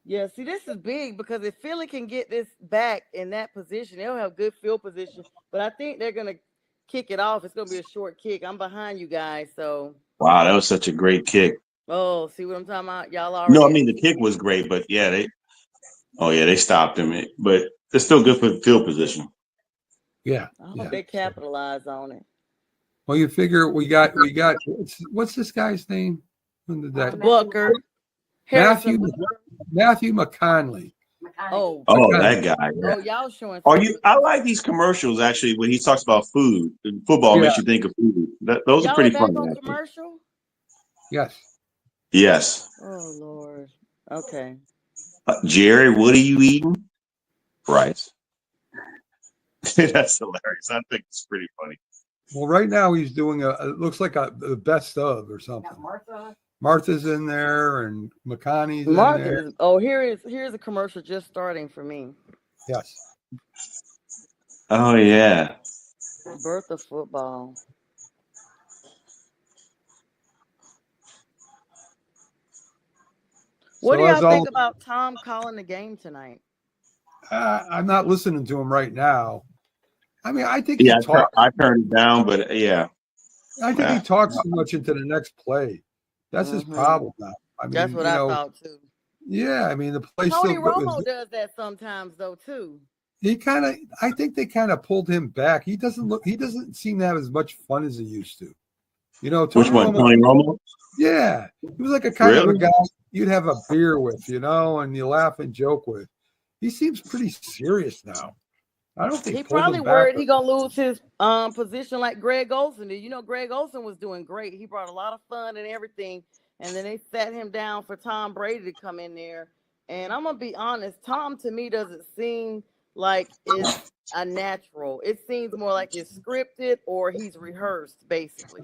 Yeah, see, this is big because if Philly can get this back in that position, they'll have good field position. But I think they're gonna kick it off. It's gonna be a short kick. I'm behind you guys, so wow, that was such a great kick. Oh, see what I'm talking about? Y'all already. No, I mean the kick was great, but yeah, they stopped him. But it's still good for the field position. Yeah. I hope they capitalize on it. Well, you figure we got what's this guy's name? When did that Booker. Matthew McConaughey. Oh, that guy. Yeah. Oh, y'all showing. I like these commercials actually when he talks about food. Football makes you think of food. Those are pretty fun. Commercial? Yes. Yes. Oh Lord. Okay. Jerry, what are you eating? Rice. That's hilarious. I think it's pretty funny. Well, right now he's doing it looks like the best of or something. Martha's in there and McConaughey's in there. Oh, here's a commercial just starting for me. Yes. Oh yeah. Birth of football. What do y'all think about Tom calling the game tonight? I'm not listening to him right now. I mean, I think I turned it down, but yeah. I think he talks too much into the next play. That's his problem now. I mean, that's what I thought too. Yeah, I mean the play. Tony Romo does that sometimes though too. I think they kind of pulled him back. He doesn't seem to have as much fun as he used to. Which one, Tony Romo? Yeah, he was like a kind of a guy you'd have a beer with, and you laugh and joke with. He seems pretty serious now. I don't think he probably worried he gonna lose his position like Greg Olsen did. Greg Olsen was doing great. He brought a lot of fun and everything, and then they sat him down for Tom Brady to come in there. And I'm gonna be honest, Tom to me doesn't seem like it's a natural. It seems more like it's scripted or he's rehearsed, basically.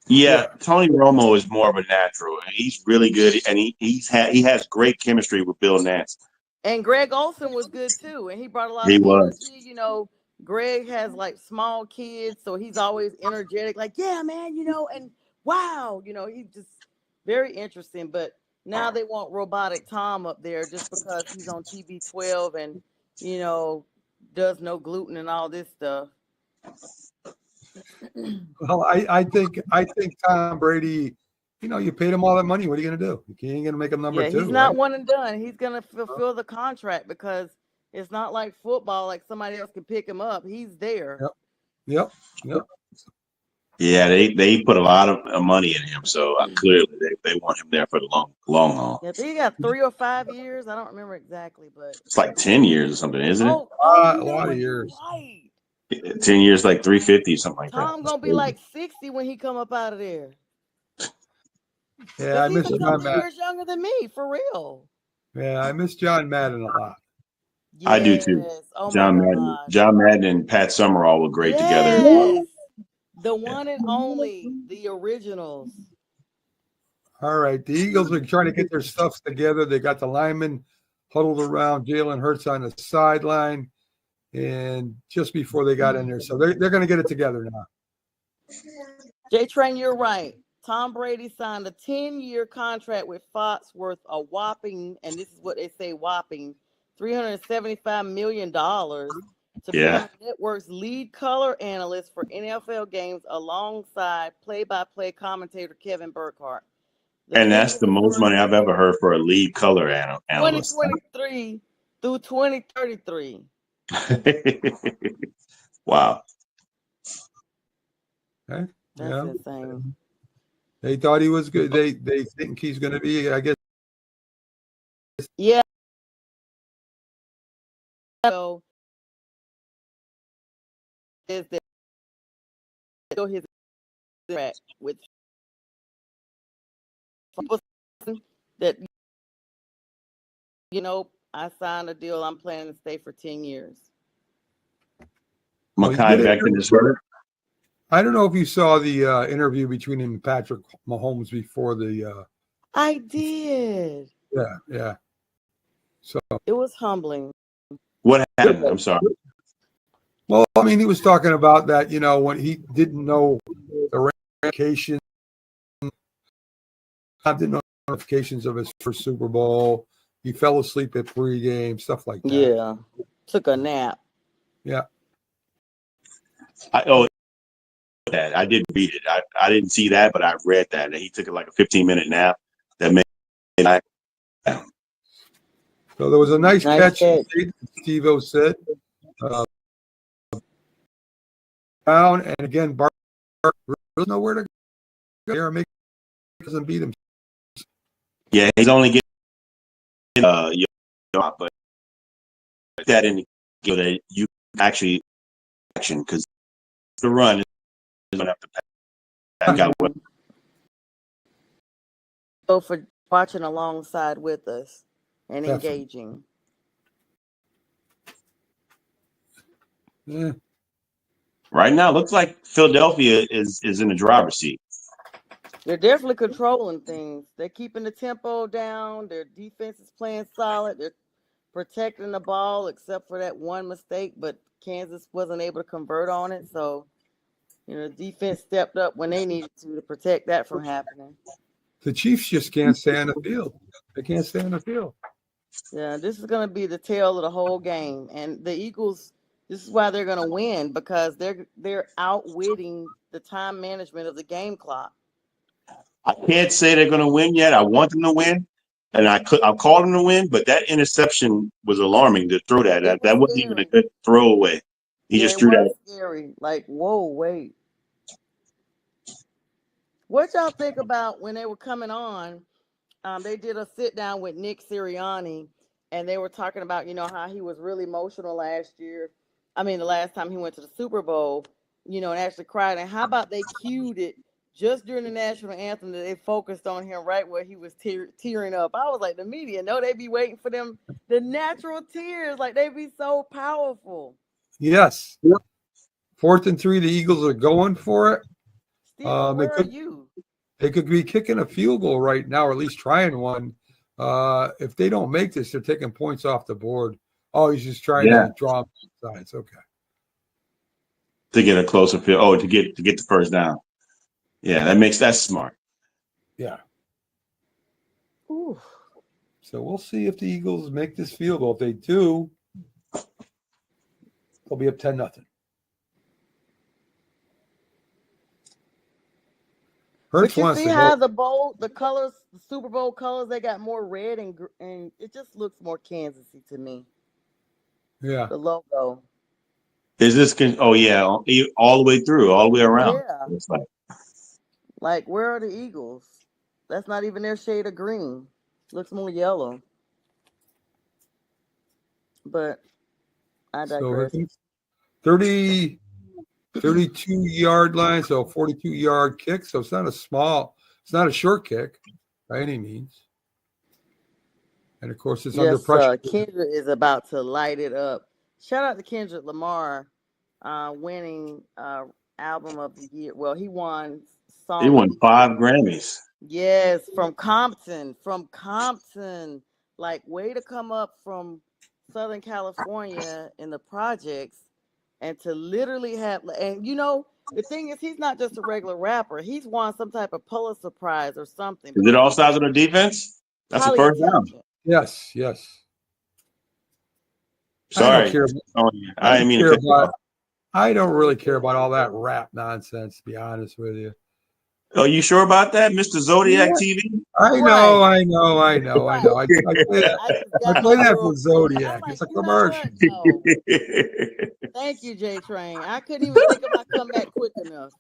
Yeah, Tony Romo is more of a natural. He's really good, and he has great chemistry with Bill Nance. And Greg Olsen was good too, and he brought a lot of energy. Greg has like small kids, so he's always energetic, like, yeah, man, and wow, he's just very interesting. But now they want robotic Tom up there just because he's on TV12 and does no gluten and all this stuff. Well, I think Tom Brady, you paid him all that money. What are you going to do? You ain't going to make him number 2. He's not one and done. He's going to fulfill the contract because it's not like football, like somebody else can pick him up. He's there. Yep. Yeah, they put a lot of money in him, so clearly they want him there for the long haul. Yeah, he got 3 or 5 years. I don't remember exactly, but it's like 10 years or something, isn't it? A lot of years. Right. 10 years, like 350, something like that. Tom gonna be like 60 when he come up out of there. Yeah, I miss John Madden. Years younger than me, for real. Yeah, I miss John Madden a lot. Yes. I do too. Oh, John Madden and Pat Summerall were great together. The one and only, the originals. All right, the Eagles are trying to get their stuff together. They got the linemen huddled around Jalen Hurts on the sideline, and just before they got in there, so they're going to get it together now. J Train, you're right. Tom Brady signed a 10-year contract with Fox worth a whopping, and this is what they say, whopping $375 million to be the network's lead color analyst for NFL games alongside play-by-play commentator Kevin Burkhardt. And that's the most money I've ever heard for a lead color analyst. 2023 through 2033. Wow. Okay. That's insane. They thought he was good. They think he's going to be, I guess. Yeah. So is that still his track with that I signed a deal. I'm planning to stay for 10 years. Makai Becton is hurt. I don't know if you saw the interview between him and Patrick Mahomes before the. I did. Yeah. So it was humbling. What happened? I'm sorry. Well, I mean, he was talking about that, when he didn't know the ramifications, didn't know the ramifications of his first Super Bowl. He fell asleep at pregame, stuff like that. Yeah, took a nap. Yeah. I didn't read it. I didn't see that, but I read that he took like a 15-minute nap. That made So there was a nice catch. Steve-O said. Down and again, Bart doesn't know where to go. Aaron doesn't beat him. Yeah, he's only getting but that in that you actually action because the run is going to have to pass. So for watching alongside with us and engaging. Yeah. Right now, it looks like Philadelphia is in the driver's seat. They're definitely controlling things. They're keeping the tempo down. Their defense is playing solid. They're protecting the ball, except for that one mistake, but Kansas wasn't able to convert on it. So, the defense stepped up when they needed to protect that from happening. The Chiefs just can't stay on the field. They can't stay on the field. Yeah, this is going to be the tail of the whole game. And the Eagles, this is why they're going to win, because they're outwitting the time management of the game clock. I can't say they're going to win yet. I want them to win, and I called them to win, but that interception was alarming to throw that. That wasn't even a good throwaway. He just threw that. Scary. Like, whoa, wait. What y'all think about when they were coming on? They did a sit down with Nick Sirianni, and they were talking about, how he was really emotional last year. I mean, the last time he went to the Super Bowl, and actually cried. And how about they cued it just during the national anthem that they focused on him right where he was tearing up. I was like, the media, they be waiting for them, the natural tears. Like, they be so powerful. Yes. 4th and 3, the Eagles are going for it. Still, where are you? They could be kicking a field goal right now, or at least trying one. If they don't make this, they're taking points off the board. Oh, he's just trying to draw sides. Okay. To get a closer field. Oh, to get the first down. Yeah, that's smart. Yeah. Ooh. So we'll see if the Eagles make this field goal. If they do, they'll be up 10-0. But you see how the colors, the Super Bowl colors, they got more red and it just looks more Kansas-y to me. Yeah. The logo. Is this? Oh yeah, all the way through, all the way around. Yeah. It's like where are the Eagles? That's not even their shade of green. Looks more yellow. But I digress. So 32-yard line, so 42-yard kick. So it's not a short kick by any means. And of course, it's under pressure. Kendrick is about to light it up. Shout out to Kendrick Lamar, winning album of the year. Well, he won song. He won 5 Grammys. Yes, from Compton. Like, way to come up from Southern California in the projects and to literally have, and the thing is, he's not just a regular rapper. He's won some type of Pulitzer Prize or something. Is it all sides of the defense? That's the first down. Yes. Sorry. I don't really care about all that rap nonsense, to be honest with you. Are you sure about that, Mr. Zodiac TV? I know. I play that for Zodiac. It's a commercial. Thank you, J Train. I couldn't even think of my comeback quick enough.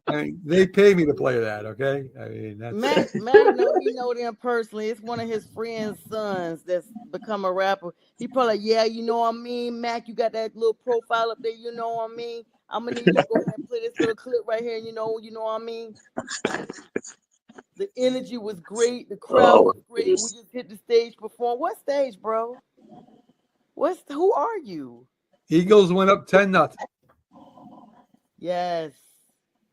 I mean, they pay me to play that, okay? I mean, that's Mac know he know them personally. It's one of his friend's sons that's become a rapper. He probably like, yeah, you know what I mean, Mac, you got that little profile up there, you know what I mean? I'm gonna need you to go ahead and play this little clip right here, you know what I mean? The energy was great, the crowd was great. We just hit the stage perform. What stage, bro? Who are you? Eagles went up 10-0. Yes.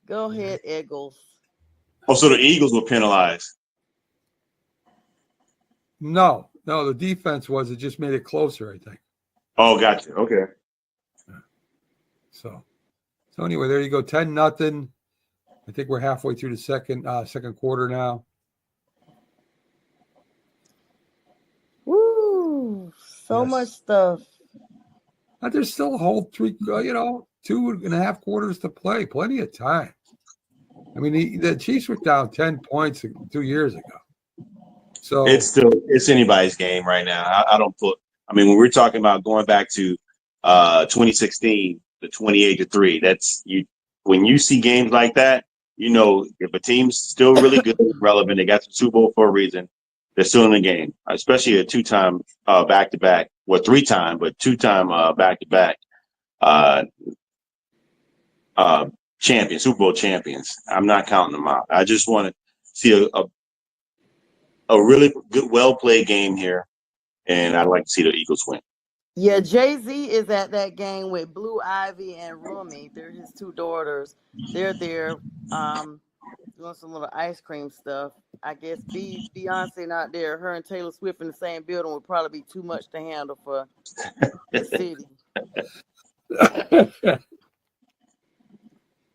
Go ahead, Eagles. Oh, so the Eagles were penalized. No, the defense was. It just made it closer, I think. Oh, gotcha. Okay. So anyway, there you go. 10-0. I think we're halfway through the second quarter now. Woo! So much stuff. But there's still a whole 2.5 quarters to play. Plenty of time. I mean, the Chiefs were down 10 points 2 years ago. So it's anybody's game right now. I mean, when we're talking about going back to 2016, the 28-3, that's you. When you see games like that, you know if a team's still really good, relevant, they got the Super Bowl for a reason. They're still in the game, especially a 2-time back-to-back, well, 3-time, but 2-time back-to-back champions, Super Bowl champions. I'm not counting them out. I just want to see a really good, well-played game here, and I'd like to see the Eagles win. Yeah, Jay-Z is at that game with Blue Ivy and Rumi. They're his two daughters. They're there doing some little ice cream stuff. I guess Beyonce not there. Her and Taylor Swift in the same building would probably be too much to handle for the city.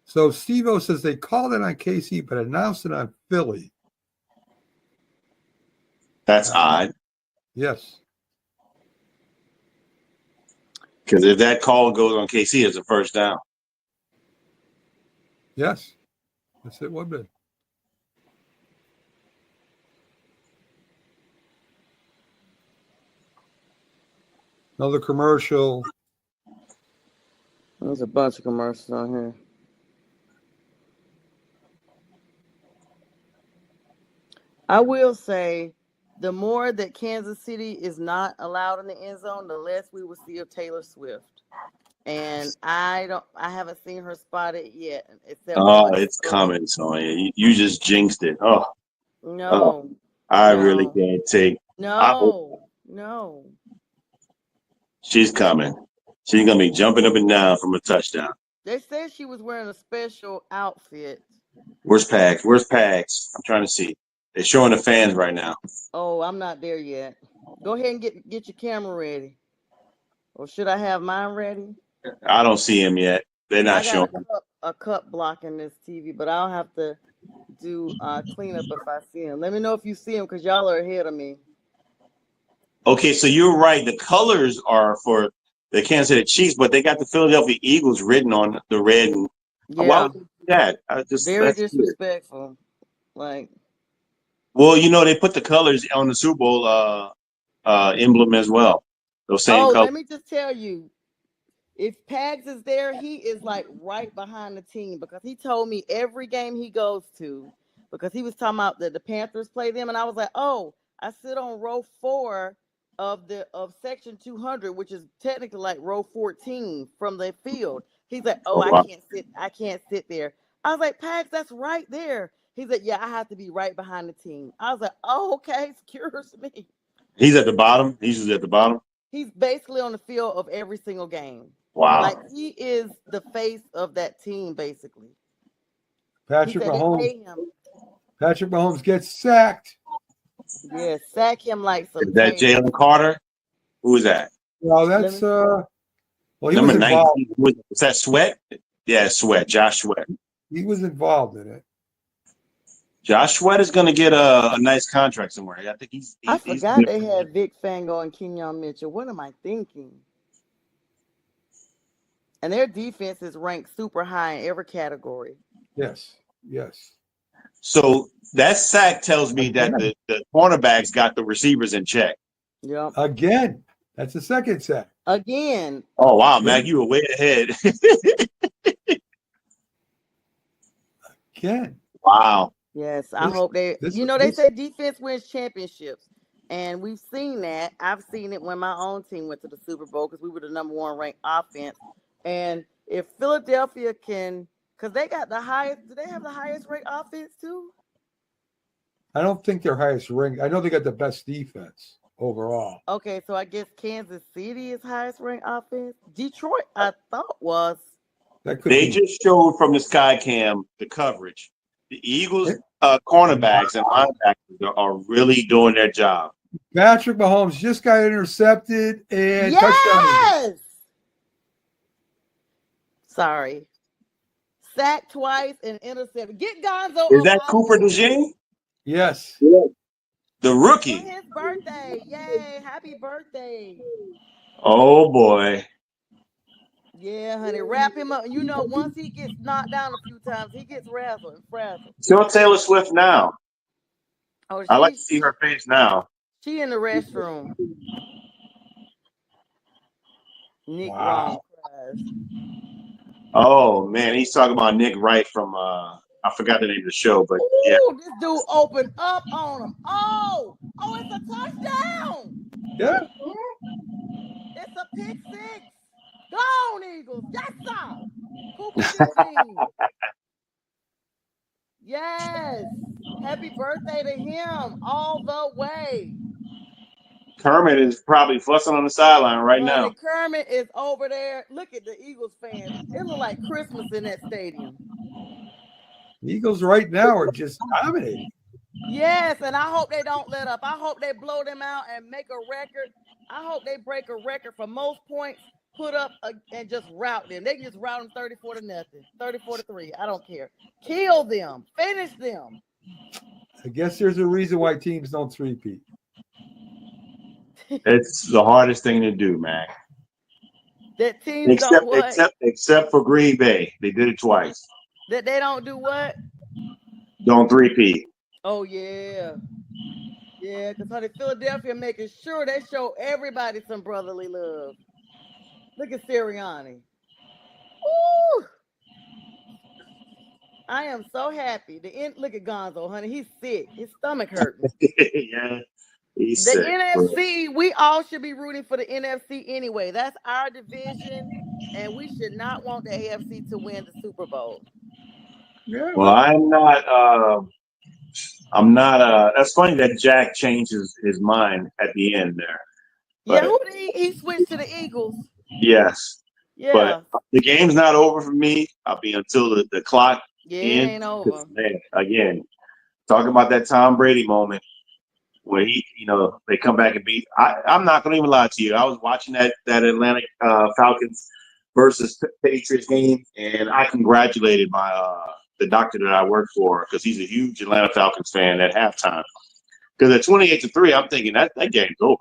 So Steve-O says they called it on KC but announced it on Philly. That's odd. Yes. Because if that call goes on KC, it's a first down. Yes. Yes, it would be. Another commercial. There's a bunch of commercials on here. I will say, the more that Kansas City is not allowed in the end zone, the less we will see of Taylor Swift. And I haven't seen her spotted yet. It's coming, Sonya. You just jinxed it. No. I really can't take. No. She's coming. She's gonna be jumping up and down from a touchdown. They said she was wearing a special outfit. Where's Pags? I'm trying to see. They're showing the fans right now. Oh, I'm not there yet. Go ahead and get your camera ready. Or should I have mine ready? I don't see him yet. They're not showing. A cup blocking this TV, but I'll have to do cleanup if I see him. Let me know if you see him because y'all are ahead of me. Okay, so you're right. The colors are for the Kansas City Chiefs, but they got the Philadelphia Eagles written on the red. And why would they do that? Very disrespectful. Like, well, they put the colors on the Super Bowl emblem as well. Those same colors. Let me just tell you, if Pags is there, he is like right behind the team because he told me every game he goes to, because he was talking about that the Panthers play them, and I was like, oh, I sit on row 4 of section 200, which is technically like row 14 from the field. He's like, I can't sit there. I was like, Pags, that's right there. He's like, yeah, I have to be right behind the team. I was like, oh, okay, secures me. He's at the bottom. He's usually at the bottom. He's basically on the field of every single game. Wow. Like, he is the face of that team, basically. Patrick Mahomes gets sacked. Yeah, sack him like some. Is that Jalen Carter? Who is that? Well, that's he number was involved. 19. Is that Sweat? Yeah, Sweat. Josh Sweat. He was involved in it. Josh Sweat is going to get a nice contract somewhere. I think I forgot they had Vic Fango and Kenyon Mitchell. What am I thinking? And their defense is ranked super high in every category. Yes. So that sack tells me that the cornerbacks got the receivers in check. Yep. Again. That's the second sack. Again. Oh, wow, Mac, you were way ahead. Can. Wow. Yes, I This- hope they. this- They this- say defense wins championships, and we've seen that. I've seen it when my own team went to the Super Bowl because we were the number one ranked offense. And if Philadelphia can, because they got the highest. Do they have the highest ranked offense too? I don't think they're highest ranked. I know they got the best defense overall. Okay, so I guess Kansas City is highest ranked offense. Detroit, I thought was. That could They be. just showed from the sky cam the coverage. The Eagles cornerbacks and linebackers are really doing their job. Patrick Mahomes just got intercepted and touchdown. Yes. Sorry. Sacked twice and intercepted. Get Gonzo. Is on that offense. Cooper DeJean? Yes. The rookie. For his birthday. Yay. Happy birthday. Oh boy. Yeah, honey. Wrap him up. You know, once he gets knocked down a few times, he gets razzled and frazzled. Show Taylor Swift now. Oh, I like to see her face now. She in the restroom. Nick Wow. Wrong. Oh man, he's talking about Nick Wright from I forgot the name of the show, but yeah. Ooh, this dude opened up on him. Oh, it's a touchdown. Yeah. It's a pick six. Go on, Eagles. Yes, sir. Cooper DeJean. Yes. Happy birthday to him all the way. Kermit is probably fussing on the sideline right now. Honey, Kermit is over there. Look at the Eagles fans. It look like Christmas in that stadium. The Eagles right now are just dominating. Yes, and I hope they don't let up. I hope they blow them out and make a record. I hope they break a record for most points put up and just rout them. They can just rout them 34-0, 34-3. I don't care. Kill them. Finish them. I guess there's a reason why teams don't three-peat. It's the hardest thing to do, man. That teams don't what? Except for Green Bay. They did it twice. That they don't do what? Don't three-peat. Oh, yeah. Yeah, because honey, Philadelphia making sure they show everybody some brotherly love. Look at Sirianni. Ooh. I am so happy. Look at Gonzo, honey. He's sick. His stomach hurting. Yeah. He's The sick, NFC, we all should be rooting for the NFC anyway. That's our division, and we should not want the AFC to win the Super Bowl. Yeah. Well, I'm not that's funny that Jack changes his mind at the end there. Yeah, But- who did he switched to the Eagles? Yes. Yeah. But the game's not over for me. I'll be until the clock Yeah, ends. it ain't over. Man, again, talking about that Tom Brady moment where they come back and beat. I'm not going to even lie to you. I was watching that Atlanta Falcons versus Patriots game, and I congratulated the doctor that I work for because he's a huge Atlanta Falcons fan at halftime. Because at 28-3, I'm thinking that game's over.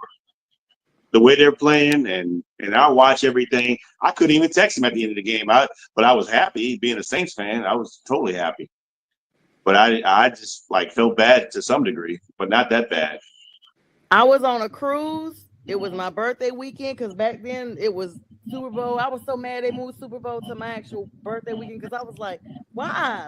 The way they're playing, and I watch everything. I couldn't even text him at the end of the game. But I was happy being a Saints fan. I was totally happy. But I just felt bad to some degree, but not that bad. I was on a cruise. It was my birthday weekend because back then it was Super Bowl. I was so mad they moved Super Bowl to my actual birthday weekend because I was like, why?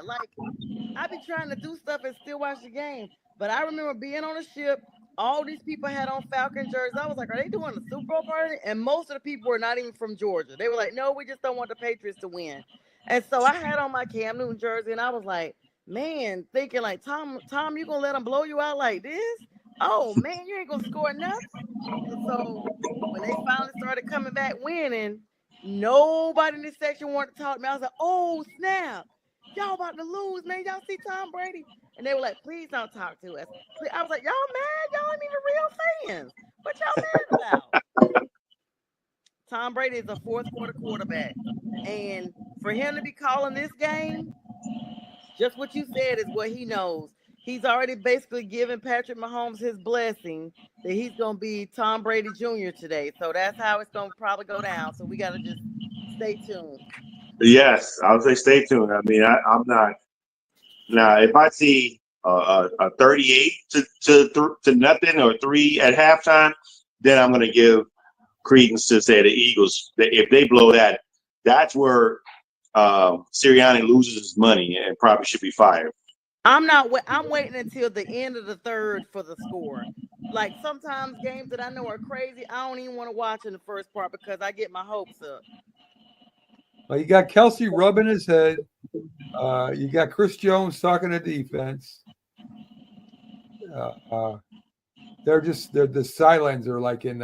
I be trying to do stuff and still watch the game. But I remember being on a ship. All these people had on Falcon jerseys. I was like, are they doing a Super Bowl party? And most of the people were not even from Georgia. They were like, no, we just don't want the Patriots to win. And so I had on my Cam Newton jersey, and I was like, man, thinking like, Tom, you gonna let them blow you out like this? Oh man, you ain't gonna score nothing. And so when they finally started coming back winning, nobody in this section wanted to talk to me. I was like, oh snap, y'all about to lose, man. Y'all see Tom Brady? And they were like, please don't talk to us. I was like, y'all mad? Y'all ain't even real fans. What y'all mad about? Tom Brady is a fourth quarter quarterback. And for him to be calling this game, just what you said is what he knows. He's already basically given Patrick Mahomes his blessing that he's going to be Tom Brady Jr. today. So that's how it's going to probably go down. So we got to just stay tuned. Yes, I would say stay tuned. I mean, I'm not. Now, if I see a 38 to nothing or 3 at halftime, then I'm going to give credence to say the Eagles. If they blow that, that's where Sirianni loses his money and probably should be fired. I'm waiting until the end of the third for the score. Like sometimes games that I know are crazy, I don't even want to watch in the first part because I get my hopes up. Well, you got Kelsey rubbing his head. You got Chris Jones talking to defense. The sidelines are like in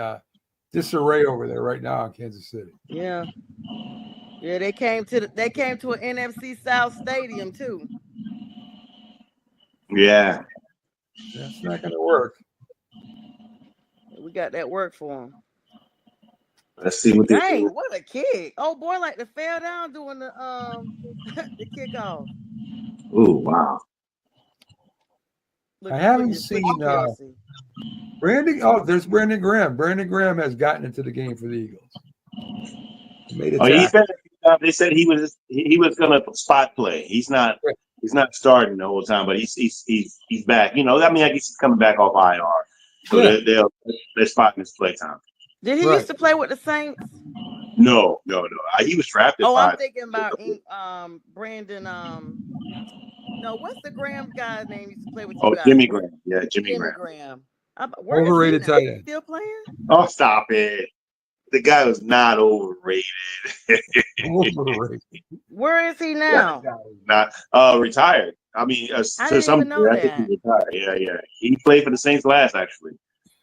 disarray over there right now in Kansas City. Yeah, they came to an NFC South stadium too. Yeah, that's not going to work. We got that work for him. Let's see what they Dang, do. what a kick! Oh boy, like the fell down doing the the kickoff. Oh wow! I haven't seen Brandon. Oh, there's Brandon Graham. Brandon Graham has gotten into the game for the Eagles. They said he was going to spot play. He's not starting the whole time, but he's back. You know, I mean, I guess he's coming back off IR, so they're spotting his play time. Did he used to play with the Saints? No. He was drafted. Oh, I'm thinking about Brandon. No, what's the Graham guy's name? Used to play with you guys? Jimmy Graham. Yeah, Jimmy Graham. Overrated tight end. Still playing? Oh, stop it! The guy was not overrated. Where is he now? Not retired. I mean, to some degree, I think he retired. Yeah. He played for the Saints last, actually.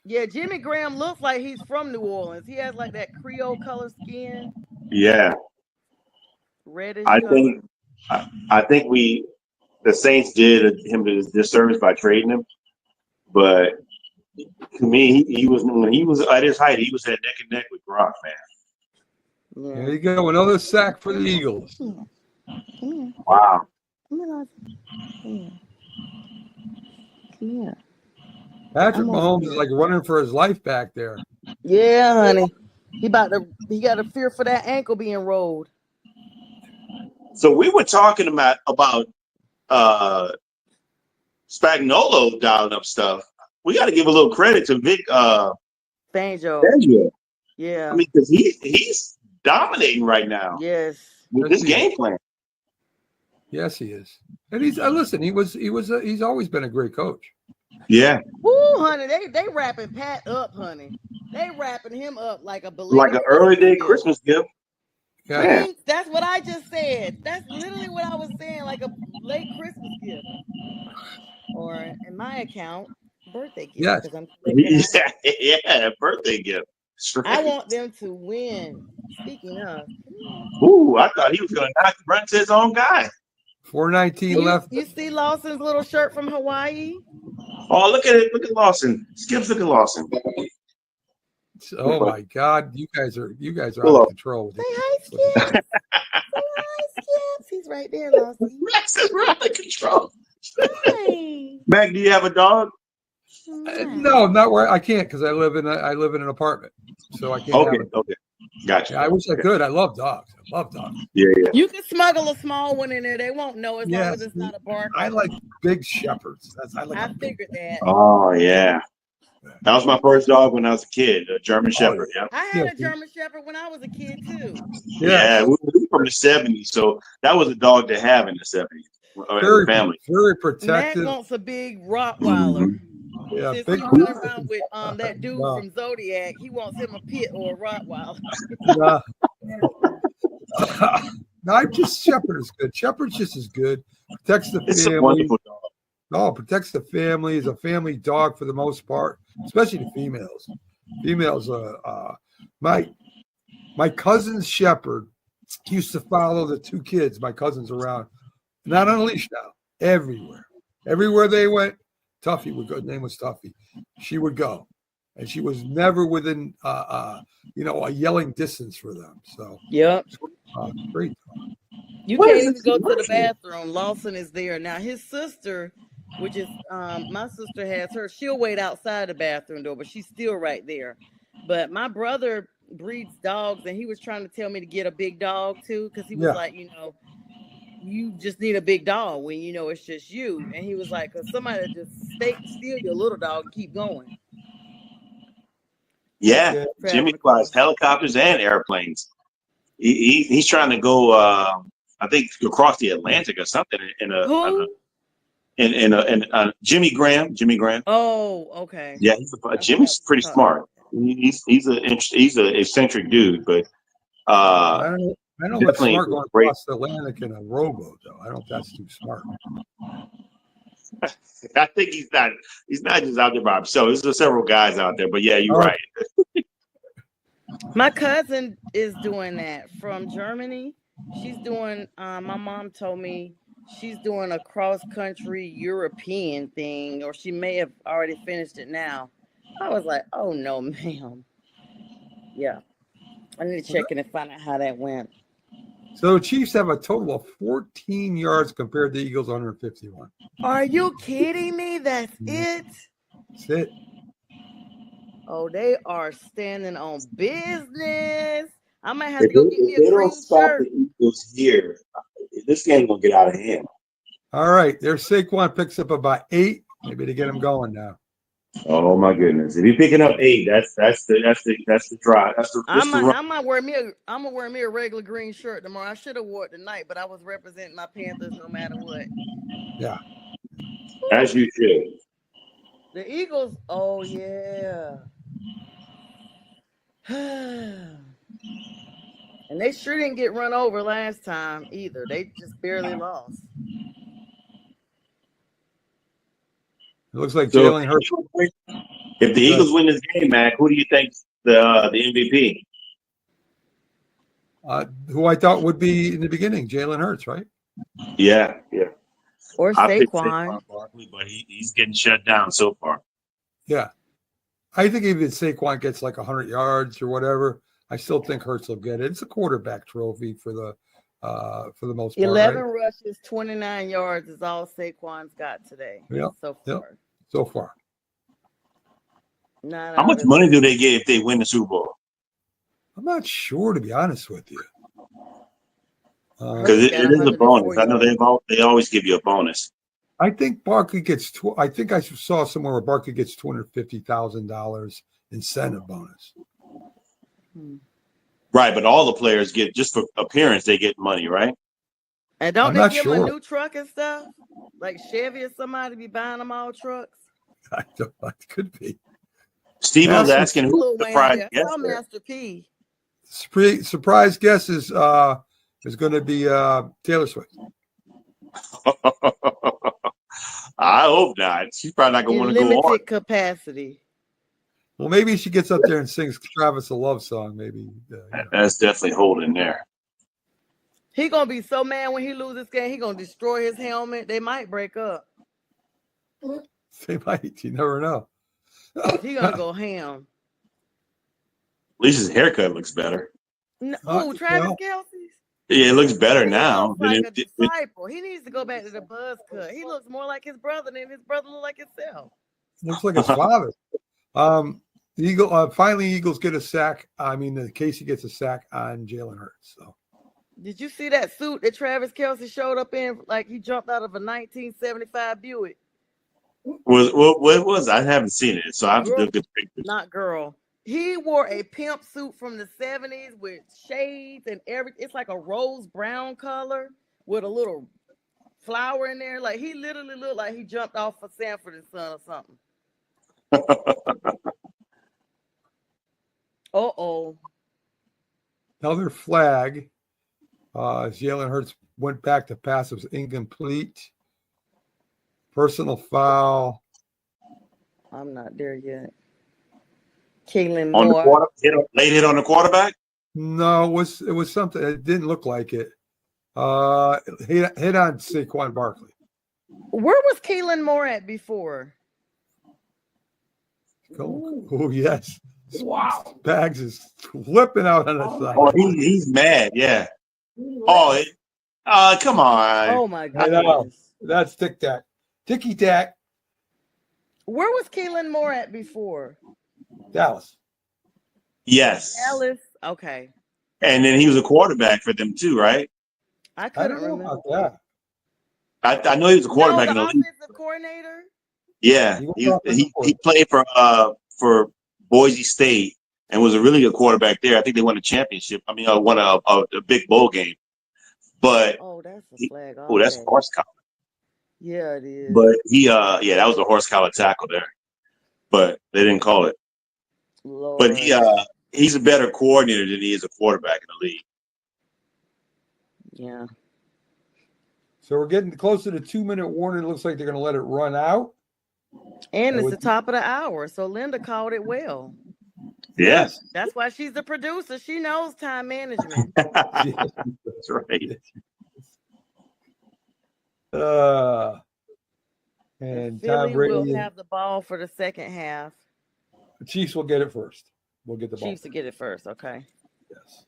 Yeah, Jimmy Graham looks like he's from New Orleans. He has like that Creole color skin. Yeah. Reddish. I think the Saints did him a disservice by trading him, but to me, when he was at his height, he was at neck and neck with Gronk, man. Yeah. There you go, another sack for the Eagles. Wow. Come here. Patrick Mahomes is like running for his life back there. Yeah, honey. He got to fear for that ankle being rolled. So we were talking about Spagnuolo dialing up stuff. We got to give a little credit to Vic Fangio. Yeah. I mean, because he's dominating right now. Yes. With this game plan. Yes, he is. And he's he's always been a great coach. Yeah. Woo, honey, they wrapping Pat up, honey. They wrapping him up like an early day Christmas gift. Yeah. That's what I just said. That's literally what I was saying, like a late Christmas gift, or in my account, birthday gift. Yes. Yeah, birthday gift. I want them to win. Speaking of, ooh, I thought he was going to run to his own guy. 4:19 left. You see Lawson's little shirt from Hawaii? Oh, look at it! Look at Lawson. Skip's look at Lawson. Oh my God, you guys are out of control. Say hi, Skip. Say hi, Skip. He's right there, Lawson. Max is out of control. Hi. Mac, do you have a dog? No, not where I can't because I live in an apartment, so I can't. Okay, gotcha. Yeah, I wish I could. I love dogs. Yeah. You can smuggle a small one in there. They won't know as long as it's not a bark. I like big shepherds. I figured that. Oh yeah. That was my first dog when I was a kid, a German Shepherd. Yeah. I had a German Shepherd when I was a kid too. Yeah, we were from the 70s, so that was a dog to have in the 70s. Very family. Very protective. Matt wants a big Rottweiler. Mm-hmm. Yeah, Since big. he running around with that dude from Zodiac, he wants him a pit or a Rottweiler. No, Shepherd is good. Shepherd's just as good. Protects the family. It's a wonderful dog. Oh, protects the family. Is a family dog for the most part, especially the females. Females, my cousin's shepherd used to follow the two kids, my cousins, around, not on a leash now, everywhere they went. Tuffy would go. His name was Tuffy. She would go, and she was never within a yelling distance for them. So yep, great. You can't even go to the bathroom. Lawson is there now. His sister, which is my sister has her. She'll wait outside the bathroom door, but she's still right there. But my brother breeds dogs, and he was trying to tell me to get a big dog too, because he was like, you just need a big dog when it's just you. And he was like, because somebody just steal your little dog and keep going. Yeah, Jimmy flies helicopters and airplanes. He's trying to go. I think across the Atlantic or something Who? in Jimmy Graham. Oh, okay. Yeah, Jimmy's pretty Oh. smart. He's a eccentric dude, but I don't know. I don't know what's definitely smart going great. across the Atlantic in a rowboat, though. I don't think that's too smart. I think he's not just out there by himself. There's several guys out there, but yeah, you're right. My cousin is doing that from Germany. She's doing, my mom told me she's doing a cross-country European thing, or she may have already finished it now. I was like, oh, no, ma'am. Yeah. I need to check in and find out how that went. So the Chiefs have a total of 14 yards compared to the Eagles 151. Are you kidding me? That's it? That's it. Oh, they are standing on business. I might have to go get me a green shirt. The Eagles here, this game gonna get out of hand. All right. There's Saquon picks up about 8. Maybe to get him going now. Oh my goodness! If you're picking up 8, that's the drive. I'm gonna wear me a regular green shirt tomorrow. I should have wore it tonight, but I was representing my Panthers no matter what. Yeah. As you should. The Eagles, oh yeah. And they sure didn't get run over last time either. They just barely lost. It looks like Jalen Hurts. If the Eagles win this game, Mac, who do you think the MVP? Who I thought would be in the beginning, Jalen Hurts, right? Yeah. Or I picked Saquon. Barkley, but he's getting shut down so far. Yeah. I think even Saquon gets like 100 yards or whatever, I still think Hurts will get it. It's a quarterback trophy for the most part. 11 right? rushes, 29 yards is all Saquon's got today. Yep. So far. So far. How much money do they get if they win the Super Bowl? I'm not sure, to be honest with you. Because it is a bonus. I know they always give you a bonus. I think Barkley gets. I think I saw somewhere where Barkley gets $250,000 incentive bonus. Right, but all the players get, just for appearance, they get money, right? And don't I'm they give them a new truck and stuff? Like Chevy or somebody be buying them all trucks? I don't know. It could be. Steven was asking who the surprise guest is. is. Master P. Surprise guest is going to be Taylor Swift. I hope not. She's probably not going to want to go on. Limited capacity. Well, maybe she gets up there and sings Travis a love song. Maybe that's definitely holding there. He gonna be so mad when he loses this game. He gonna destroy his helmet. They might break up. They might. You never know. He gonna go ham. At least his haircut looks better. No, Travis Kelce's? Yeah, it looks better now. Like a disciple. He needs to go back to the buzz cut. He looks more like his brother than his brother look like himself. Looks like his father. Finally, Eagles get a sack. I mean, Casey gets a sack on Jalen Hurts. So, did you see that suit that Travis Kelce showed up in? Like he jumped out of a 1975 Buick. What was? I haven't seen it, so I have to look at pictures. Not girl. He wore a pimp suit from the 70s with shades and everything. It's like a rose brown color with a little flower in there. Like he literally looked like he jumped off of Sanford and Son or something. Uh-oh. Another flag. Jalen Hurts went back to pass. It was incomplete. Personal foul. I'm not there yet. Kalen Moore. On the late hit on the quarterback? No, it was something. It didn't look like it. Hit on Saquon Barkley. Where was Kalen Moore at before? Oh yes. Wow. Bags is flipping out on the side. Oh, he's mad. Yeah. Oh, come on. Oh my God. I know. That's tic-tac. Ticky-tack. Where was Kalen Moore at before? Dallas. Yes. Dallas. Okay. And then he was a quarterback for them too, right? I couldn't remember. That. I know he was a quarterback in the league. Offensive coordinator. Yeah, he played for Boise State and was a really good quarterback there. I think they won a championship. I mean, won a big bowl game. But Oh, that's a flag. that's a Okay. horse collar. Yeah, it is. But that was a horse collar tackle there. But they didn't call it. But Lord. he's a better coordinator than he is a quarterback in the league. Yeah. So we're getting close to the 2-minute warning. It looks like they're going to let it run out. And it's the top of the hour. So Linda called it well. Yes. That's why she's the producer. She knows time management. That's right. And Philly Tom Brady will have the ball for the second half. the Chiefs will get it first. We'll get the ball. Chiefs to get it first. Okay. Yes.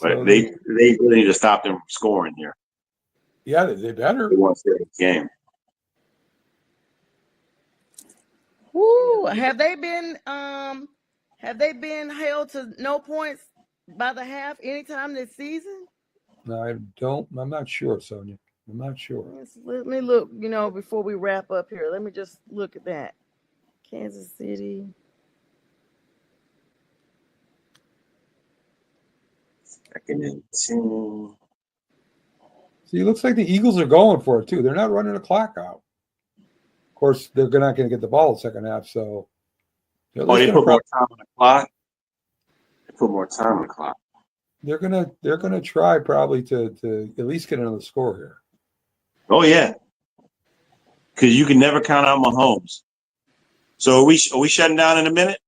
But So they really need to stop them from scoring here. Yeah, they better. They want to stay in the game. Woo! Have they been held to no points by the half anytime this season? No, I'm not sure, Sonia. I'm not sure. Let me look, before we wrap up here. Let me just look at that. Kansas City. Second and 10. See, it looks like the Eagles are going for it too. They're not running the clock out. Of course, they're not going to get the ball in the second half, so they put more time on the clock. They put more time on the clock. They're gonna try probably to at least get another score here. Oh yeah, because you can never count out Mahomes. So are we shutting down in a minute?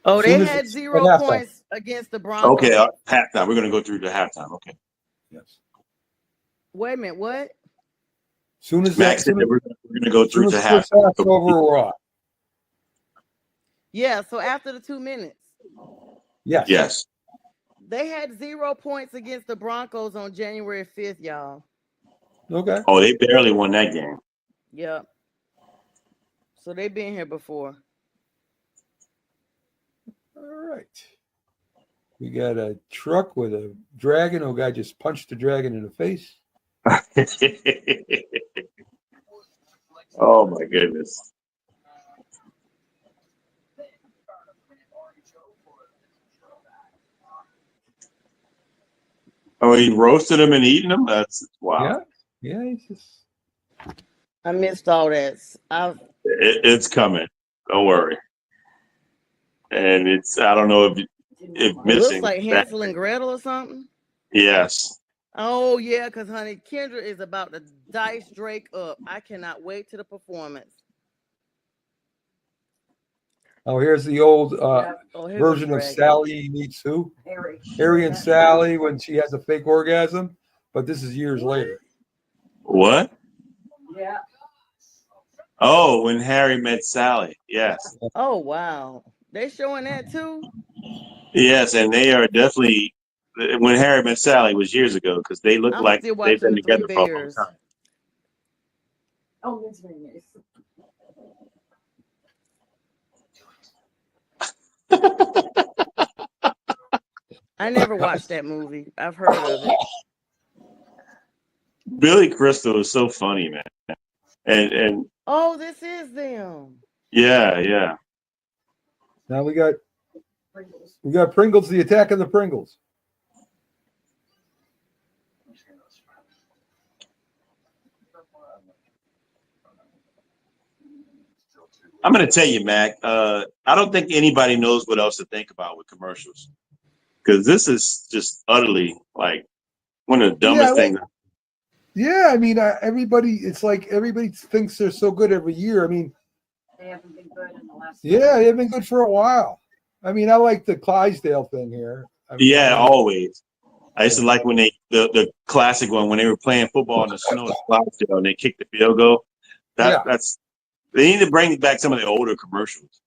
Oh, they had 0 points against the Broncos. Okay, halftime. We're going to go through the halftime. Okay. Yes. Wait a minute. What? Soon as Max said that we're going to go through to halftime. Over, we're on. Yeah. So after the 2 minutes. Yes. Yes. They had 0 points against the Broncos on January 5th, y'all. Okay. Oh, they barely won that game. Yep. So they've been here before. All right. We got a truck with a dragon. Oh, guy just punched the dragon in the face. Oh my goodness. Oh, he roasted him and eating them? That's wow. Yeah, he's just. I missed all that. It's coming. Don't worry. And I don't know if missing. It looks like Hansel and Gretel or something. Yes. Oh yeah, because honey, Kendra is about to dice Drake up. I cannot wait to the performance. Oh, here's the old version of Sally meets who? Harry and Sally when she has a fake orgasm, but this is years later. What? Yeah. Oh, when Harry met Sally. Yes. Oh wow, they showing that too. Yes, and they are definitely. When Harry met Sally was years ago because they look like they've been together for a long time. Oh, that's very nice. I never watched that movie. I've heard of it. Billy Crystal is so funny, man. And oh, this is them. Yeah. Now we got Pringles, the attack of the Pringles. I'm going to tell you, Mac, I don't think anybody knows what else to think about with commercials because this is just utterly like one of the dumbest things. Yeah, I mean, everybody thinks they're so good every year. I mean, they haven't been good in the last. Yeah, they've been good for a while. I mean, I like the Clydesdale thing here. Always. I used to like when the classic one when they were playing football in the snow at Clydesdale and they kicked the field goal. That's they need to bring back some of the older commercials.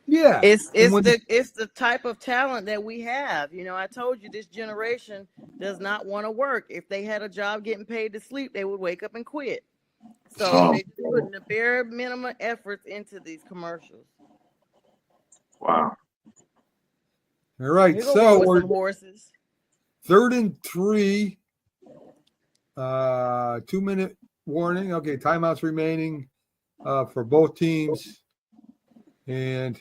Yeah, it's the type of talent that we have. I told you this generation does not want to work. If they had a job getting paid to sleep, they would wake up and quit. So they're just putting the bare minimum efforts into these commercials. Wow. All right, so we're horses. 3rd and 3. 2-minute warning. Okay, timeouts remaining for both teams. And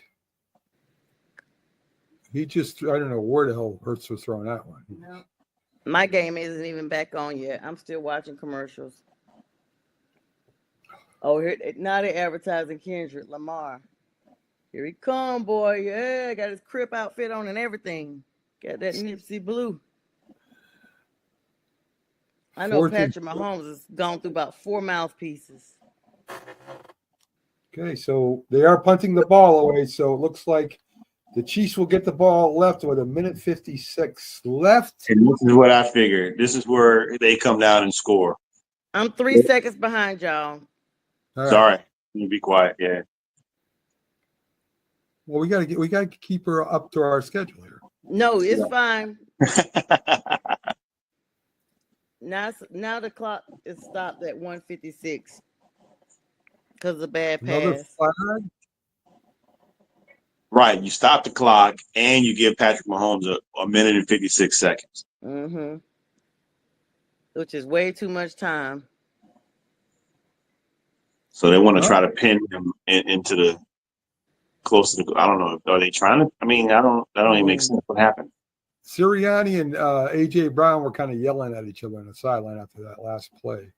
He just, I don't know where the hell Hurts was throwing that one. No. My game isn't even back on yet. I'm still watching commercials. Oh, here now they're advertising Kendrick Lamar. Here he come, boy. Yeah, got his Crip outfit on and everything. Got that Nipsey blue. I know 14. Patrick Mahomes has gone through about 4 mouthpieces. Okay, so they are punting the ball away. So it looks like the Chiefs will get the ball left with 1:56 left. And this is what I figured. This is where they come down and score. I'm 3 seconds behind y'all. All right. Sorry. You be quiet. Yeah. Well, we gotta keep her up to our schedule here. No, it's fine. Now the clock is stopped at 1:56 because of bad Another pass. flag. Right. You stop the clock and you give Patrick Mahomes a minute and 56 seconds. Mm-hmm. Which is way too much time. So they want to try to pin him into the close to the. I don't know. Are they trying to? I mean, that don't even make sense. What happened? Sirianni and AJ Brown were kind of yelling at each other on the sideline after that last play.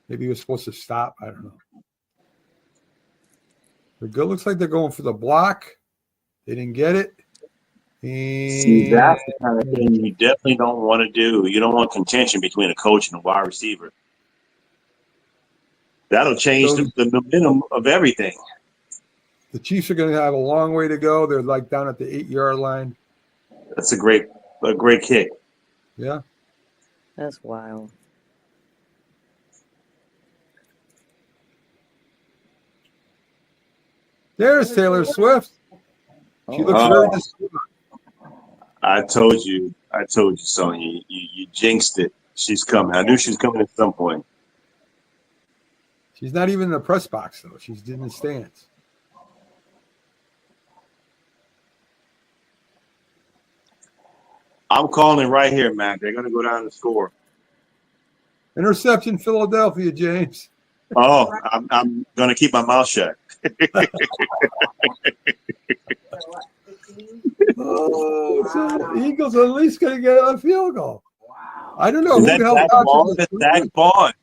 Maybe he was supposed to stop. I don't know. They're good. Looks like they're going for the block. They didn't get it. See, that's the kind of thing you definitely don't want to do. You don't want contention between a coach and a wide receiver. That'll change the momentum of everything. The Chiefs are going to have a long way to go. They're like down at the 8-yard line. That's a great kick. Yeah. That's wild. There's Taylor Swift. She looks very disturbed. I told you, Sonya. You jinxed it. She's coming. I knew she was coming at some point. She's not even in the press box, though. She's in the stands. I'm calling it right here, Mac. They're going to go down and score. Interception, Philadelphia, James. Oh, I'm going to keep my mouth shut. So the Eagles are at least going to get a field goal. Wow. I don't know. Is that Zach Bond?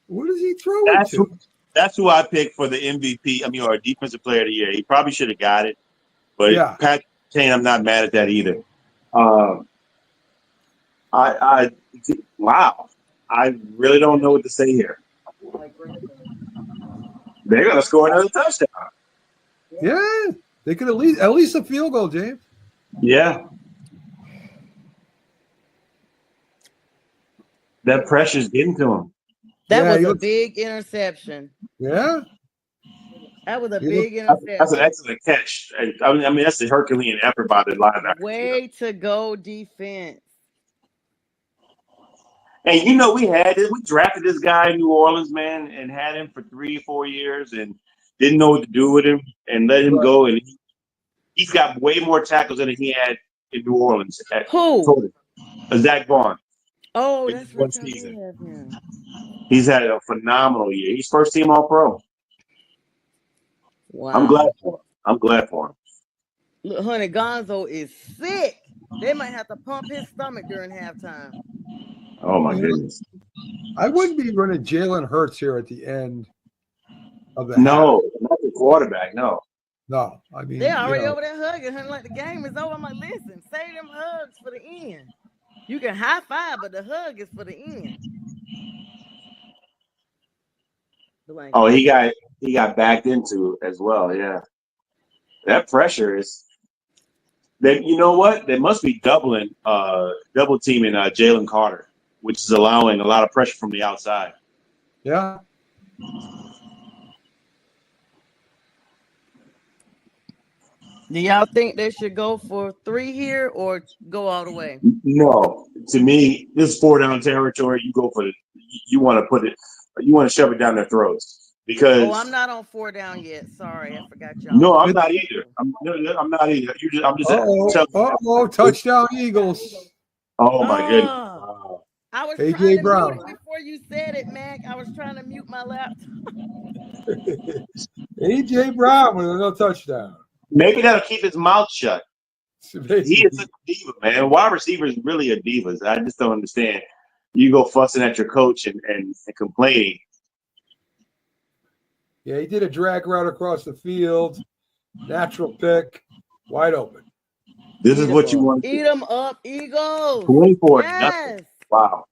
What does he throw it to? That's who I picked for the MVP. I mean, or Defensive Player of the Year. He probably should have got it. But yeah. Pat Kane, I'm not mad at that either. Wow. I really don't know what to say here. They're going to score another touchdown. Yeah, they could at least a field goal, James. Yeah. That pressure's getting to him. That was a big interception. Yeah. That was a big interception. That's an excellent catch. I mean, that's the Herculean effort by the linebacker. Way to go, defense. And we drafted this guy in New Orleans, man, and had him for 3-4 years and didn't know what to do with him and let him go. And he's got way more tackles than he had in New Orleans. Who? Zach Bond. Oh, that's one right. season. He's had a phenomenal year. He's first team All-Pro. Wow. I'm glad for him. Look, honey, Gonzo is sick. They might have to pump his stomach during halftime. Oh, my goodness. I wouldn't be running Jalen Hurts here at the end of the No, not the quarterback, no. No, I mean. They're already over there hugging, honey, like the game is over. I'm like, listen, save them hugs for the end. You can high five, but the hug is for the end. Oh, he got backed into as well, yeah. That pressure is that you know what? They must be double teaming Jalen Carter, which is allowing a lot of pressure from the outside. Yeah. Do y'all think they should go for 3 here or go all the way? No. To me, this is 4-down territory. You go for it. You want to shove it down their throats. Because I'm not on 4 down yet. Sorry, I forgot y'all. No, I'm not either. I'm not either. I'm just touchdown Eagles. Oh my goodness. Wow. I was AJ trying to Brown. mute it before you said it, Mac. I was trying to mute my laptop. AJ Brown with another touchdown. Maybe that'll keep his mouth shut. He is a diva, man. Wide receiver is really a diva. I just don't understand. You go fussing at your coach and complaining. Yeah, he did a drag route across the field, natural pick, wide open. This is what you want. Eat them up, Eagles. 24 Yes. nothing. Wow.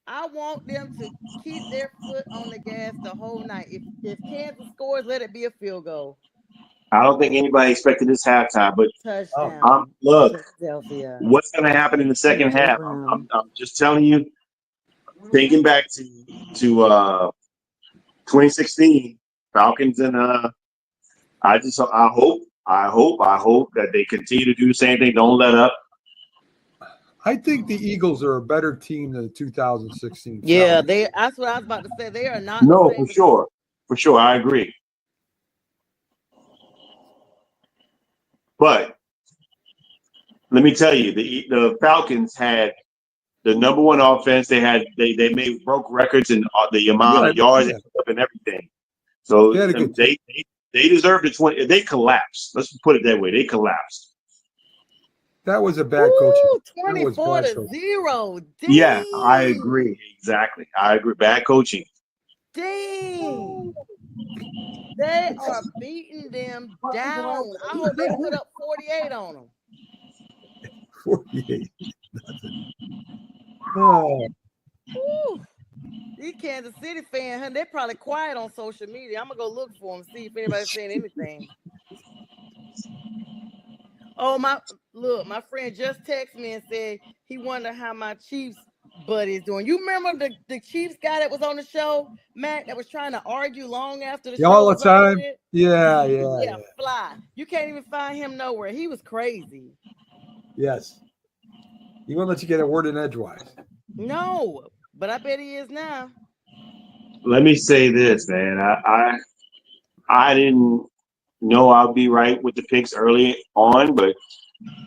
I want them to keep their foot on the gas the whole night. If Kansas scores, let it be a field goal. I don't think anybody expected this halftime, but Touchdown. look, Philadelphia. what's going to happen in the second half? I'm just telling you, thinking back to 2016, Falcons and I hope that they continue to do the same thing. Don't let up. I think the Eagles are a better team than the 2016. Yeah, Falcons. that's what I was about to say. They are not. No, for sure, I agree. But let me tell you, the Falcons had the number one offense. They broke records in the amount of yards and everything. So they deserved the 20. They collapsed. Let's put it that way. They collapsed. That was a bad coaching. 24-0. Dang. Yeah, I agree. Exactly. I agree. Bad coaching. Dang. They are beating them down. I hope they put up 48 on them. 48. Oh. Woo. These Kansas City fans, they're probably quiet on social media. I'm going to go look for them, see if anybody's saying anything. Oh, my friend just texted me and said he wondered how my Chiefs buddy's doing. You remember the Chiefs guy that was on the show, Matt, that was trying to argue long after the show all the was time? over? Yeah. Fly. You can't even find him nowhere. He was crazy. Yes. He won't let you get a word in edgewise. No, but I bet he is now. Let me say this, man. I didn't know I'll be right with the picks early on, but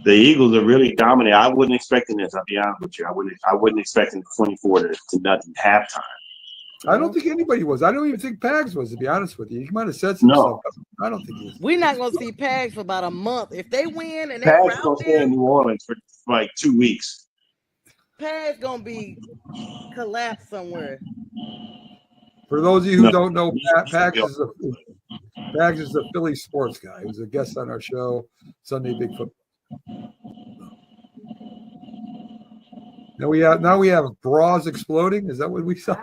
the Eagles are really dominant. I wasn't expecting this. I'll be honest with you. I wasn't expecting 24 to nothing halftime. I don't think anybody was. I don't even think Pags was, to be honest with you. He might have said some stuff. I don't think he was. We're not going to see Pags for about a month. If they win and they Pags going to stay in New Orleans for like 2 weeks. Pags going to be collapsed somewhere. For those of you who don't know, Pags is a Philly sports guy. He was a guest on our show, Sunday Big Football. Now we have bras exploding. Is that what we saw?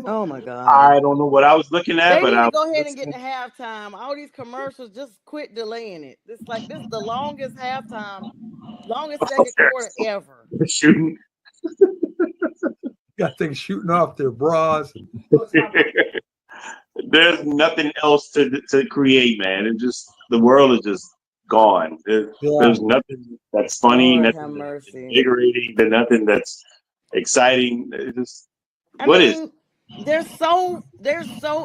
Oh my God! I don't know what I was looking at, but I go ahead and get to halftime. All these commercials, just quit delaying it. This is the longest halftime, longest second quarter ever. Shooting. Got things shooting off their bras. There's nothing else to create, man. The world is just gone. There's nothing that's funny, nothing that's invigorating, nothing that's exciting. They're so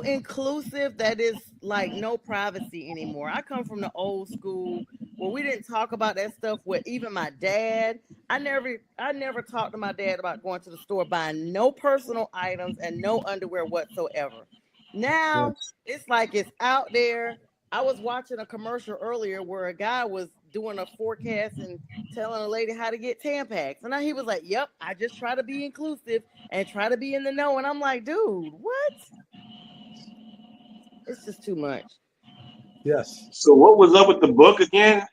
inclusive that it's like no privacy anymore. I come from the old school where we didn't talk about that stuff with even my dad. I never talked to my dad about going to the store buying no personal items and no underwear whatsoever. Now it's like it's out there. I was watching a commercial earlier where a guy was doing a forecast and telling a lady how to get Tampax. And he was like, yep, I just try to be inclusive and try to be in the know. And I'm like, dude, what? It's just too much. Yes. So what was up with the book again?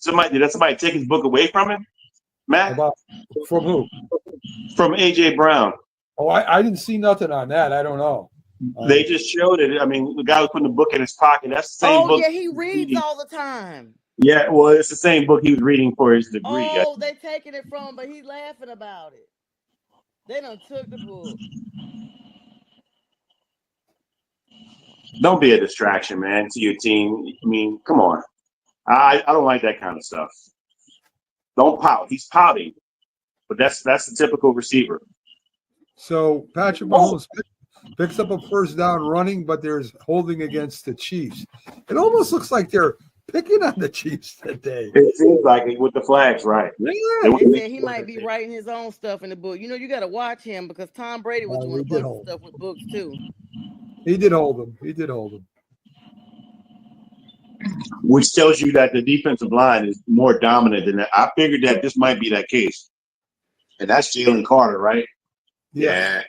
Did somebody take his book away from him? Matt? From who? From A.J. Brown. Oh, I didn't see nothing on that. I don't know. They just showed it. I mean, the guy was putting the book in his pocket. That's the same book. Oh, yeah, he reads all the time. Yeah, well, it's the same book he was reading for his degree. Oh, they taking it from him, but he's laughing about it. They done took the book. Don't be a distraction, man, to your team. I mean, come on. I don't like that kind of stuff. Don't pout. He's pouting. But that's the typical receiver. So Patrick Mahomes picks up a first down running, but there's holding against the Chiefs. It almost looks like they're picking on the Chiefs today. It seems like it with the flags, right? Yeah. They said he might be writing his own stuff in the book. You know, you got to watch him because Tom Brady was doing a bunch of stuff with books too. He did hold them. which tells you that the defensive line is more dominant than that. I figured that this might be that case. And that's Jalen Carter, right? Yeah.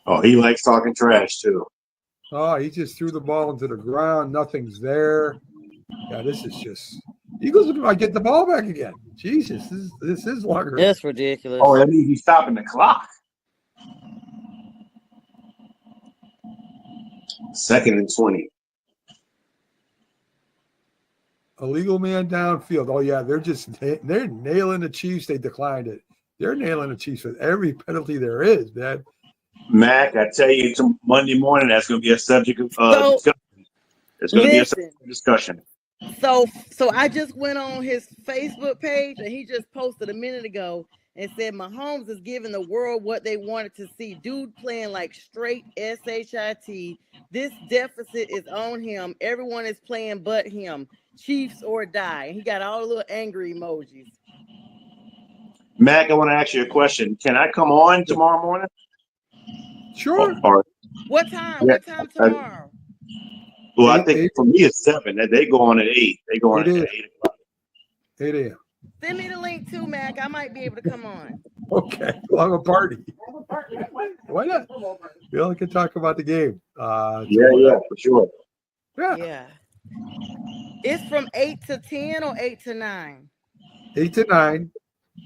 Oh, he likes talking trash, too. Oh, he just threw the ball into the ground. Nothing's there. Yeah, this is just – Eagles might get the ball back again. Jesus, this is longer. That's ridiculous. Oh, that means he's stopping the clock. 2nd and 20. Illegal man downfield. Oh, yeah, they're nailing the Chiefs. They declined it. They're nailing the Chiefs with every penalty there is, man. Mac, I tell you, Monday morning, that's going to be a subject of discussion. It's going to be a subject of discussion. So I just went on his Facebook page, and he just posted a minute ago and said Mahomes is giving the world what they wanted to see. Dude playing like straight SHIT. This deficit is on him. Everyone is playing but him. Chiefs or die. And he got all the little angry emojis. Mac, I want to ask you a question. Can I come on tomorrow morning? Sure. What time? Yeah. What time tomorrow? Well, I think for me it's 7. They go on at 8. They go on at 8 o'clock. 8 a.m. Send me the link too, Mac. I might be able to come on. Okay. We'll have a party. Why not? We only can talk about the game. Yeah, for sure. Yeah. It's from 8 to 10 or 8 to 9? 8 to 9.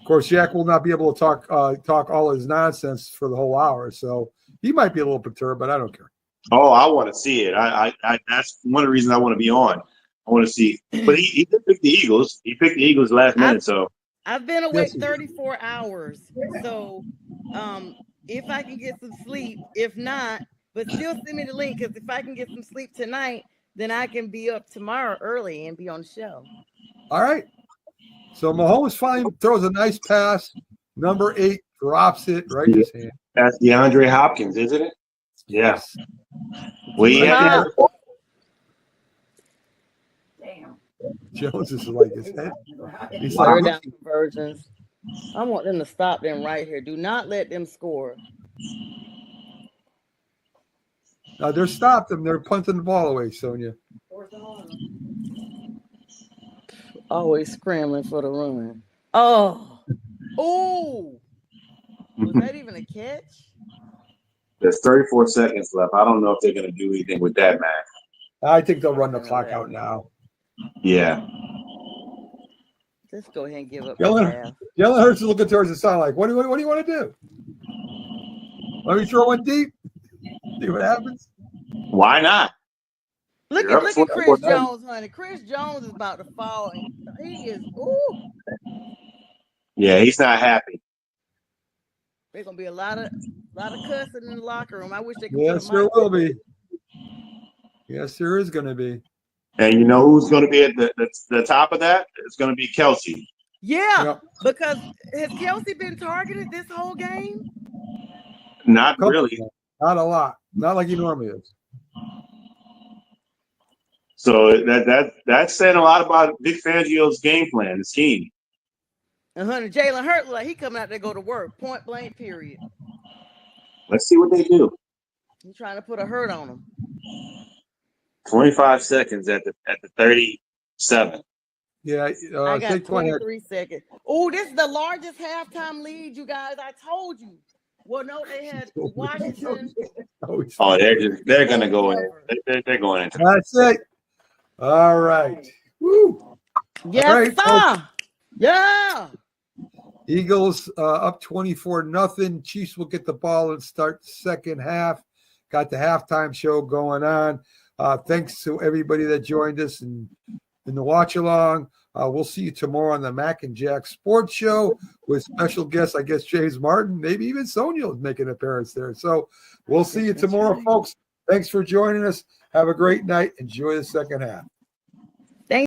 Of course, Jack will not be able to talk all his nonsense for the whole hour, so he might be a little perturbed, but I don't care. Oh, I want to see it. I that's one of the reasons I want to be on. I want to see. But he did pick the Eagles. He picked the Eagles last minute, so. I've been awake 34 hours. So if I can get some sleep, if not, but still send me the link, because if I can get some sleep tonight, then I can be up tomorrow early and be on the show. All right. So Mahomes finally throws a nice pass. Number 8 drops it right in his hand. That's DeAndre Hopkins, isn't it? Yes. Damn. Jones is like his head. He's Third like, down conversions. I want them to stop them right here. Do not let them score. they're stopped them. They're punting the ball away, Sonia. Always scrambling for the run. Oh. Was that even a catch? There's 34 seconds left. I don't know if they're going to do anything with that, Mac. I think they'll run the clock out now. Yeah. Let's go ahead and give up. Jalen Hurts is looking towards the sideline. What do you want to do? Let me throw one deep. See what happens. Why not? Look at Chris Jones, honey. Chris Jones is about to fall. He is. Yeah, he's not happy. There's gonna be a lot of cussing in the locker room. I wish they could. Yes, there will be. Yes, there is going to be. And you know who's going to be at the top of that? It's going to be Kelsey. Yeah, because has Kelsey been targeted this whole game? Not really. Not a lot. Not like he normally is. So that's saying a lot about Vic Fangio's game plan, the scheme. And honey, Jalen Hurts, like he coming out there to go to work, point blank, period. Let's see what they do. He's trying to put a hurt on him. 25 seconds at the 37. Yeah, I got 23 seconds. Oh, this is the largest halftime lead, you guys. I told you. Well, no, they had Washington. Oh, they're gonna go in. They're going into. That's it. All right. Woo. Yes, sir. Yeah. Eagles up 24-0. Chiefs will get the ball and start the second half. Got the halftime show going on. Thanks to everybody that joined us in the watch along. We'll see you tomorrow on the Mac and Jack Sports Show with special guests, I guess, James Martin, maybe even Sonia will make an appearance there. So we'll see you tomorrow, folks. Thanks for joining us. Have a great night. Enjoy the second half.